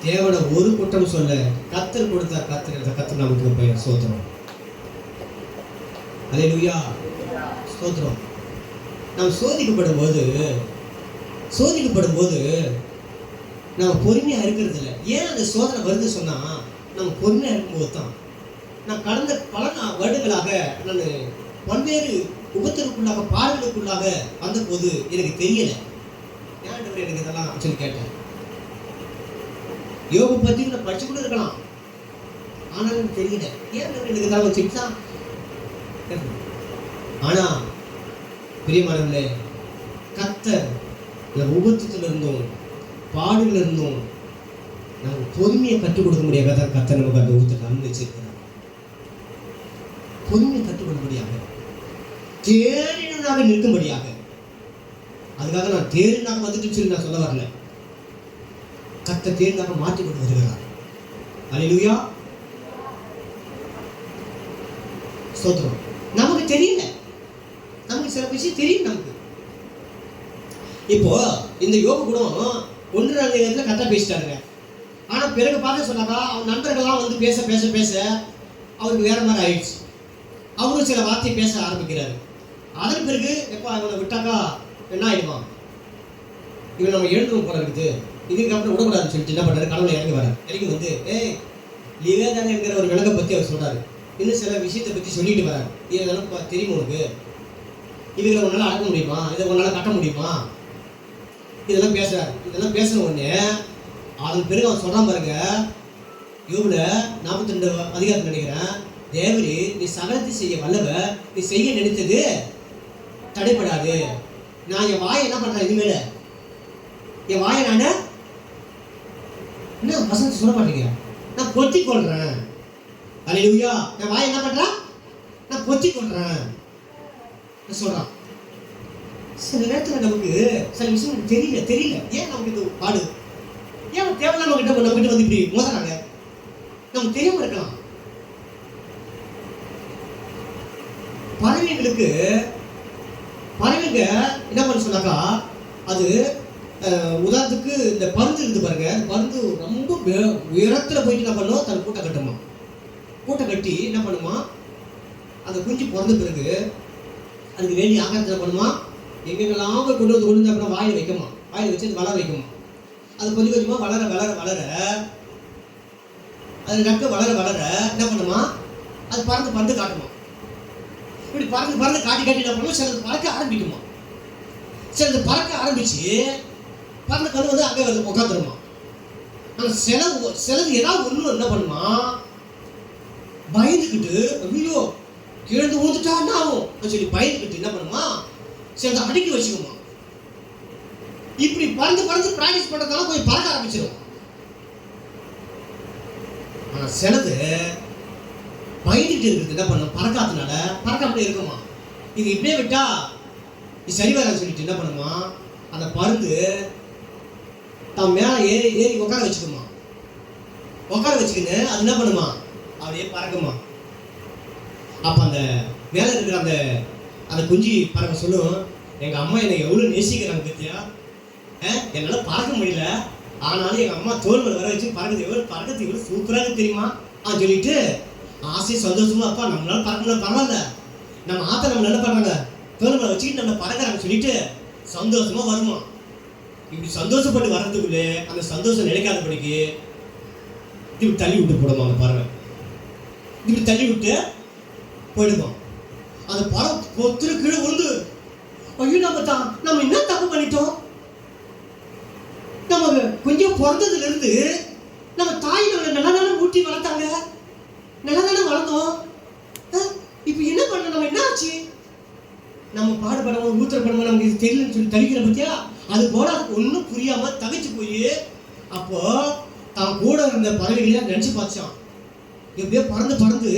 தேவனை ஒரு குற்றம் சொல்ல, கத்தர் கொடுத்த கத்தர் நமக்கு பெயர். ஸ்தோத்திரம். அல்லேலூயா. ஸ்தோத்திரம். நாம் சோதிக்கப்படும் போது நம்ம பொறுமையா இருக்கிறது இல்லை. ஏன் அந்த சோதனை வருது சொன்னா, நம்ம பொறுமையா இருக்கும்போது தான். நான் கடந்த பல வருடங்களாக நான் பல்வேறு உபத்திற்குள்ளாக பாடலுக்குள்ளாக வந்த போது எனக்கு தெரியல, ஏன் எனக்கு இதெல்லாம் சொல்லி கேட்டேன். யோபு பத்தி நான் படிச்சு கூட இருக்கலாம், ஆனாலும் எனக்கு தெரியல, ஏன் எனக்கு இதெல்லாம் வச்சுதான். ஆனா பிரியமானவர்களே, கர்த்தர் இந்த உபத்தில இருந்தோம், பாடுகள் இருந்தோம், நம்ம பொறுமையை கற்றுக் கொடுக்க முடியாத கர்த்தர் நமக்கு அந்த உபத்தை அனுமதிச்சிருக்கிறார். பொறுமையை கற்றுக் கொடுக்க முடியாது, தேறினாக நிற்கும்படியாக. அதுக்காக நான் தேறினாக வந்துட்டு சொல்லி நான் சொல்ல வரல. கர்த்தர் தேறினாக மாற்றி கொண்டு வருகிறார். அல்லேலூயா. ஸ்தோத்திரம். நமக்கு தெரியல, நமக்கு சில விஷயம் தெரியும். நமக்கு இப்போ இந்த யோபு கூட 1-2 இடத்துல கரெக்டாக பேசிட்டாருங்க. ஆனா பிறகு பார்த்து சொன்னாக்கா அவன் நண்பர்கள்லாம் வந்து பேச பேச பேச அவருக்கு வேற மாதிரி ஆயிடுச்சு. அவரும் சில வார்த்தையை பேச ஆரம்பிக்கிறாரு. அதன் பிறகு எப்போ அவனை விட்டாக்கா என்ன ஆயிடுவான், இவன் நம்ம எழுதுறோம் போல இருக்குது, இதுக்கப்புறம் விடக்கூடாதுன்னு சொல்லிட்டு என்ன பண்றாரு, கடவுளை இறங்கி வராரு. இறங்கி வந்து லிவேதானே என்கிற ஒரு விலங்கை பத்தி அவர் சொல்றாரு. இன்னும் சில விஷயத்தை பத்தி சொல்லிட்டு வராரு. இதெல்லாம் தெரியும் உனக்கு, இதுகளை உன்னால அடக்க முடியுமா, இதை உன்னால கட்ட முடியுமா, இதெல்லாம் பேசுறாரு. இதெல்லாம் பேசின உடனே அதன் பிறகு அவன் சொல்றான் பாருங்க, யோபுல 42 அதிகாரத்தில் நினைக்கிறேன், தேவரே நீ சகலத்தை செய்ய வல்லவர், நீ செய்ய நினைத்தது தடைபடாது. நான் என் வாயை என்ன பண்றேன், இனிமேல என் வாயை நான் என்ன வசனத்தை சொல்ல மாட்டேங்க, நான் பொத்தி கொள்றேன். அல்லேலூயா. என் வாயை என்ன பண்றேன், நான் பொத்தி கொள்றேன் சொல்றான். சில நேரத்தில் நமக்கு சில விஷயம் தெரியல. ஏன் நமக்கு இது பாடு, ஏன் தேவையில்லாம நம்ம கிட்ட வந்து இப்படி மோதுறாங்க, நமக்கு தெரியாம இருக்கலாம். பறவைங்க என்ன பண்ண சொன்னாக்கா, அது உதாரணத்துக்கு இந்த பருந்து இருந்து பாருங்க, பருந்து ரொம்ப உயரத்துல போயிட்டு என்ன பண்ணும், தன் கூட்டை கட்டுமா. கூட்டை கட்டி என்ன பண்ணுமா, அந்த குஞ்சு பிறந்த பிறகு அதுக்கு வேண்டிய ஆகாரத்தை என்ன பண்ணுமா, எங்கெங்கெல்லாம் போய் கொண்டு வந்து அப்புறம் வாயில் வைக்குமா, வாயில் வச்சு அது வளர வைக்குமா. அது கொஞ்சம் கொஞ்சமாக வளர அது நக்க வளர என்ன பண்ணுமா, அது பறந்து காட்டுமா. இப்படி பறந்து காட்டி என்ன பண்ணுவோம், சிலது பறக்க ஆரம்பிக்குமா. சிலது பறக்க ஆரம்பிச்சு பறந்து கண்ணு வந்து அங்கே வந்து உட்காந்துருமா. ஆனால் சிலது ஏதாவது ஒன்று என்ன பண்ணுமா, பயந்துக்கிட்டு ஐயோ கிழந்து ஊந்துட்டா என்ன ஆகும் சொல்லி பயந்துக்கிட்டு என்ன பண்ணுமா, சிலது அடக்கி வச்சுக்குமா. இப்படி பறந்து பிராக்டிஸ் பண்ணுறதால கொஞ்சம் பறக்க ஆரம்பிச்சிடும். ஆனால் சிலது பயந்துட்டு இருக்கிறது என்ன பண்ணும், பறக்காதனால பறக்காமலே இருக்குமா. இது இப்படியே விட்டா இது சரி வரான்னு சொல்லிட்டு என்ன பண்ணுமா, அந்த பருந்து தான் மேலே ஏறி உட்கார வச்சுக்குமா. உட்கார வச்சுக்கின்னு அது என்ன பண்ணுமா, அப்படியே பறக்குமா. அப்போ அந்த மேலே இருக்கிற அந்த குஞ்சு பறக்க சொல்லும், எங்கள் அம்மா என்னை எவ்வளோ நேசிக்கிறாங்க பத்தியா, என்னால் பறக்க முடியல, ஆனாலும் எங்கள் அம்மா தோல் மேலே வர வச்சு பறக்கிறது எவ்வளோ சூப்பராக தெரியுமா சொல்லிட்டு ஆசை சந்தோஷமா, அப்பா நம்மளால பறக்கணும் பரவாயில்ல, நம்ம ஆத்த நம்ம என்ன பண்ணுறாங்க தோல் மேலே வச்சுக்கிட்டு நம்ம பறக்கிறாங்க சொல்லிட்டு சந்தோஷமா வருமா. இப்படி சந்தோஷப்பட்டு வர்றதுக்குள்ளே அந்த சந்தோஷம் நிலைக்காதபடிக்கு இப்படி தள்ளி விட்டு போடுமா. அந்த பறவை இப்படி தள்ளி விட்டு போயிடுமா. அந்த பறவை பொத்துரு கீழே விழுந்து, ஐயோ நம்ம என்ன தப்பு பண்ணிட்டோம், நம்ம கொஞ்சம் பிறந்ததுல இருந்து நம்ம தாய் நம்மளை நல்லா ஊட்டி வளர்த்தாங்க, நல்லா தானே வளர்ந்தோம், இப்போ என்ன பண்ண, நம்ம என்ன ஆச்சு, நம்ம பாடுபடமா ஊத்திரப்படமா நமக்கு இது தெரியலன்னு சொல்லி தவிக்கிற பத்தியா. அது போல அதுக்கு ஒன்றும் புரியாம தவிச்சு போய் அப்போ தான் கூட இருந்த பறவைகளையா நினைச்சு பார்த்தான், எப்படியோ பறந்து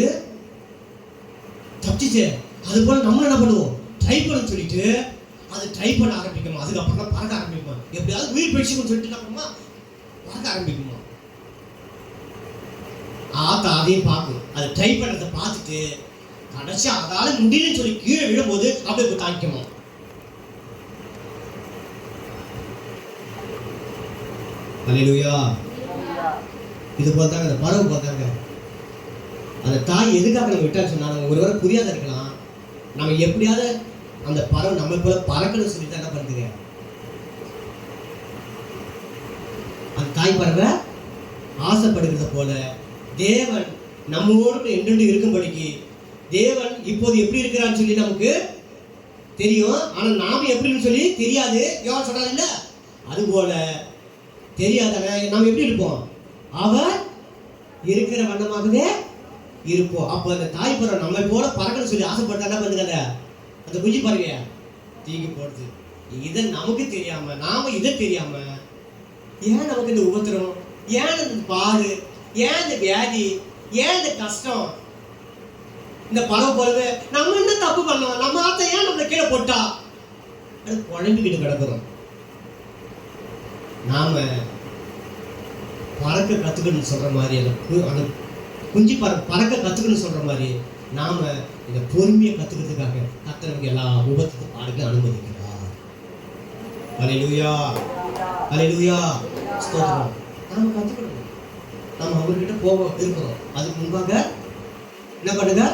தப்பிச்சே. அது போல நம்மளும் என்ன பண்ணுவோம், ட்ரை பண்ண சொல்லிட்டு அது ட்ரை பண்ண ஆரம்பிக்குமா. அதுக்கப்புறம் தான் பறக்க ஆரம்பிக்குமா. எப்படியாவது உயிர் பிடிச்சுன்னு சொல்லிட்டு என்ன பண்ணுமா, பறக்க ஆரம்பிக்குமா. ஆத்தா அதையும் பார்க்கும், அதை ட்ரை பண்ணதை பார்த்துட்டு கடைசி அதால முடியலன்னு சொல்லி கீழே விழும்போது அப்படியே தாங்கிக்குமா. அல்லேலூயா. இது பார்த்தாங்க, அந்த பறவை பார்த்தாங்க, அந்த தாய் எதுக்காக நம்ம விட்டான்னு சொன்னா நம்ம ஒருவரை புரியாத இருக்கலாம். நம்ம எப்படியாவது அந்த பறவை நம்ம போல பறக்கணும்னு சொல்லி தான் என்ன பண்ணுங்க, அந்த தாய் பறவை ஆசைப்படுகிறத போல தேவன் நம்மோடு என்றென்று இருக்கும்படிக்கு தேவன் இப்போது எப்படி இருக்கிறான்னு சொல்லி நமக்கு தெரியும், ஆனா நாம எப்படின்னு சொல்லி தெரியாது. யோகா சொல்றாரு இல்ல, அது போல தெரியாத நாம எப்படி இருப்போம், அவர் இருக்கிற வண்ணமாகவே இருப்போம். அப்போ அந்த தாய் பறவை நம்ம போல பறக்கணும்னு சொல்லி ஆசைப்பட்டா என்ன பண்ணுங்க, அந்த குஞ்சு பறவைய தூக்கி போடுது. இதை நமக்கு தெரியாம, நாம இதை தெரியாம ஏன் நமக்கு இந்த உபத்திரம், ஏன் இந்த பாடு, ஏன் இந்த வியாதி, ஏன் இந்த கஷ்டம், இந்த பறவை போலவே நம்ம என்ன தப்பு பண்ணோம், நம்ம ஆத்த ஏன் நம்மளை கீழே போட்டா அது குழம்பிக்கிட்டு கிடக்குறோம். நாம பறக்க கத்துக்கணும்னு சொல்ற மாதிரி, அந்த குஞ்சு பறக்க கத்துக்கணும்னு சொல்ற மாதிரி நாம இந்த பொறுமையை கத்துக்கிறதுக்காக கர்த்தர் எல்லா உபத்திரத்தை பாடுக்கு அனுமதிக்கிறார். அல்லேலூயா, அல்லேலூயா, ஸ்தோத்திரம். நாம கத்துக்கணும், நம்ம அவர்கிட்ட போக இருக்கிறோம். அதுக்கு முன்பாக என்ன பண்ணுங்க,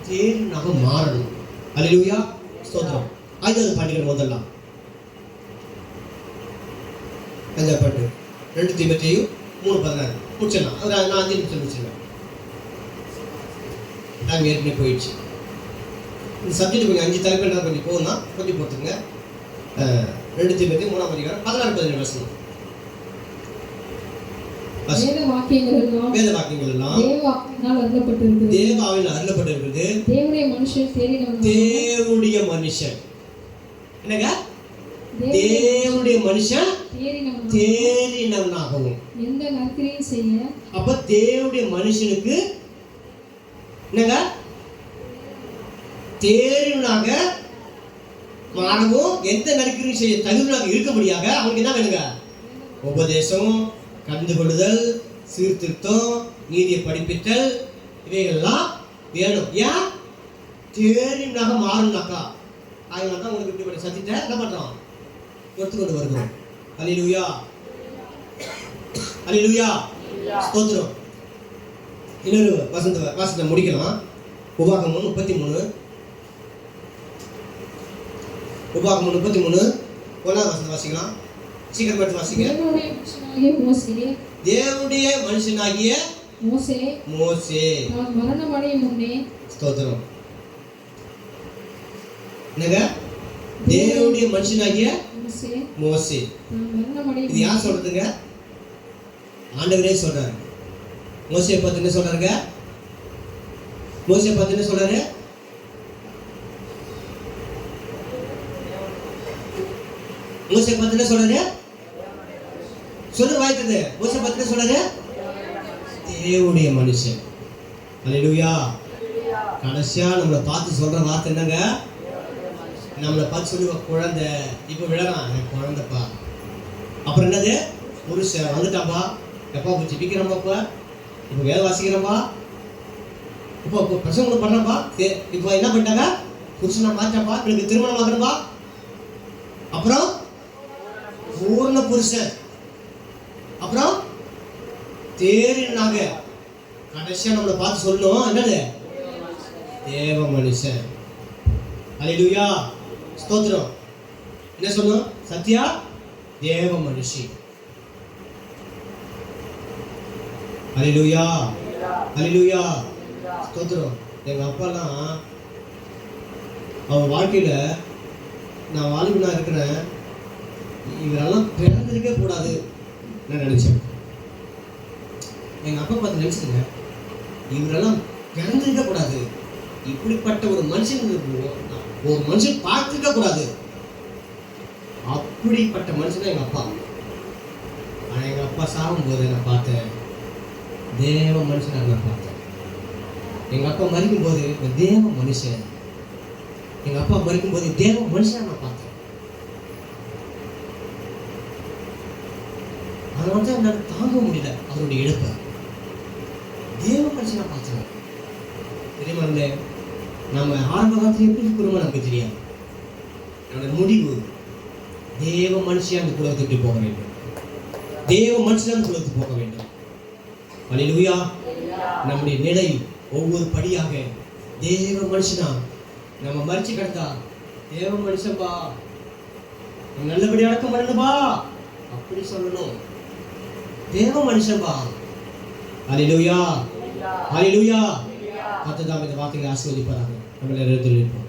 தேர்வு நாம மாறணும். அல்லேலூயா, ஸ்தோத்திரம். அது பண்ணிக்கணும். முதல்ல 5 பாட்டு 2 தீமோத்தேயு 3:16 முடிச்சிடலாம். நான் 5 நிமிஷம் முடிச்சிடலாம். டைம் ஏற்கனவே போயிடுச்சு. இந்த சப்ஜெக்ட் கொஞ்சம் 5 தலைப்பு கொஞ்சம் போகும்னா கொஞ்சம் போட்டுங்க. 2 தீமோத்தேயு 3:16 17 வசனம். வேத வாக்கியங்கள் எல்லாம் வேத வாக்கியங்கள் எல்லாம் தேவாவினால் அருளப்பட்டிருக்கிறது. தேவாவினால் அருளப்பட்டிருக்கிறது. தேவனுடைய மனுஷன் தேறினவன். தேவனுடைய மனுஷன் என்னங்க? தேவனுடைய மனுஷன் தேறினவன். தேறினவனாகவும். எந்த நற்கிரியை செய்ய அப்ப தேவனுடைய மனுஷனுக்கு என்னங்க? தேறினவனாக மாறவும் எந்த நற்கிரியை செய்ய தகுதியாக இருக்கும்படியாக அவனுக்கு என்ன வேணுங்க? உபதேசம், கலந்து கொள்ளுதல், சீர்திருத்தம், நீதியை படிப்பித்தல், இவைகள்லாம் வேணும். ஏன்? தேறினவனாக மாறணும்னாக்கா அதனால தான் உங்களுக்கு இப்படிப்பட்ட சத்தியத்தை என்ன பண்றோம்? எடுத்துக்கொண்டு வருகிறோம். அல்லேலூயா, அல்லேலூயா, ஸ்தோத்திரம். இன்னொரு வசனத்தை முடிக்கலாம். உபாகமம் 33 உபாகமம் 33 ஒன்றாவது வசனத்தை வாசிக்கலாம். சீக்கிரம் எடுத்து வாசிங்க. தேவனுடைய மனுஷனாகிய மோசே தான் மரணம் அடையும் முன்னே ஸ்தோத்திரம். என்னங்க? தேவனுடைய மனுஷனாகிய மோசே. தான் மரணம் அடையும் இது யார் சொல்றதுங்க? ஆண்டவரே சொல்றாரு. மோசே பார்த்து என்ன சொல்றாருங்க? மோசே பார்த்து என்ன சொல்றாரு? மோசே பார்த்து என்ன சொல்றாரு? சொல்லு வாய்த்தது. மோசே பார்த்து என்ன சொல்றாரு? தேவனுடைய மனுஷன். அல்லேலூயா. கடைசியா நம்மளை பார்த்து சொல்ற வார்த்தை என்னங்க? நம்மளை பார்த்து சொல்லுவா குழந்தை. இப்ப விழறான், எனக்கு குழந்தைப்பா. அப்புறம் என்னது? புருஷன் வந்துட்டாப்பா, எப்பா போய் ஜெபிக்கிறோம்ப்பா, இப்போ வேலை வாசிக்கிறோம்ப்பா, இப்போ பிரசங்கம் பண்றப்பா. இப்போ என்ன பண்ணிட்டாங்க? புருஷனை மாற்றாப்பா, எனக்கு திருமணம் ஆகணும்பா. அப்புறம் பூர்ண புருஷன், அப்புறம் தேறினாங்க. கடைசியா நம்மளை பார்த்து சொல்லணும் என்னது? தேவ மனுஷன். அல்லேலூயா, ஸ்தோத்திரம். என்ன சொல்லணும்? சத்யா தேவ மனுஷி. அல்லேலூயா, அல்லேலூயா, ஸ்தோத்திரம். எங்க அப்பாலாம் அவன் வாழ்க்கையில நான் வாலிபனா இருக்கிறேன், இவரெல்லாம் பிறந்திருக்க கூடாது நான் நினைச்சேன். எங்க அப்பா பார்த்து நினைச்சிருங்க, இவரெல்லாம் பிறந்திருக்க கூடாது, இப்படிப்பட்ட ஒரு மனுஷன் பார்த்துக்க கூடாது. அப்படிப்பட்ட மனுஷன் தான் எங்க அப்பா. ஆனா எங்க அப்பா சாகும் போது நான் பார்த்தேன், தேவ மனுஷனை நான் பார்த்தேன். எங்க அப்பா மறிக்கும் போது தேவ மனுஷன், எங்க அப்பா மறிக்கும் போது தேவ மனுஷனை நான் பார்த்தேன். அதனால தான் என்னால தாங்க முடியல அவருடைய இழப்பை. தேவ மனுஷனை பார்த்தேன். தெரியுமா? நம்ம ஆரம்ப காலத்துல எப்படி இருக்கிறோமோ நமக்கு தெரியாது. என்னோட முடிவு தேவ மனுஷன் அந்த குலத்துக்கு போக வேண்டும், தேவ மனுஷன் அந்த குலத்துக்கு போக வேண்டும். அல்லேலூயா. நம்முடைய நிலை ஒவ்வொரு படியாக தேவ மனுஷனா. நம்ம மறிச்சு கிடந்தா தேவ மனுஷன்பா, நல்லபடி அடக்கம் பண்ணணும்பா அப்படி சொல்லணும். தேவ மனுஷன்பா. அல்லேலூயா, அல்லேலூயா. கர்த்தர் தாமே இந்த வார்த்தைகளை ஆசீர்வதிப்பாராக. நம்ம எல்லாரும் எழுந்திருப்போம்.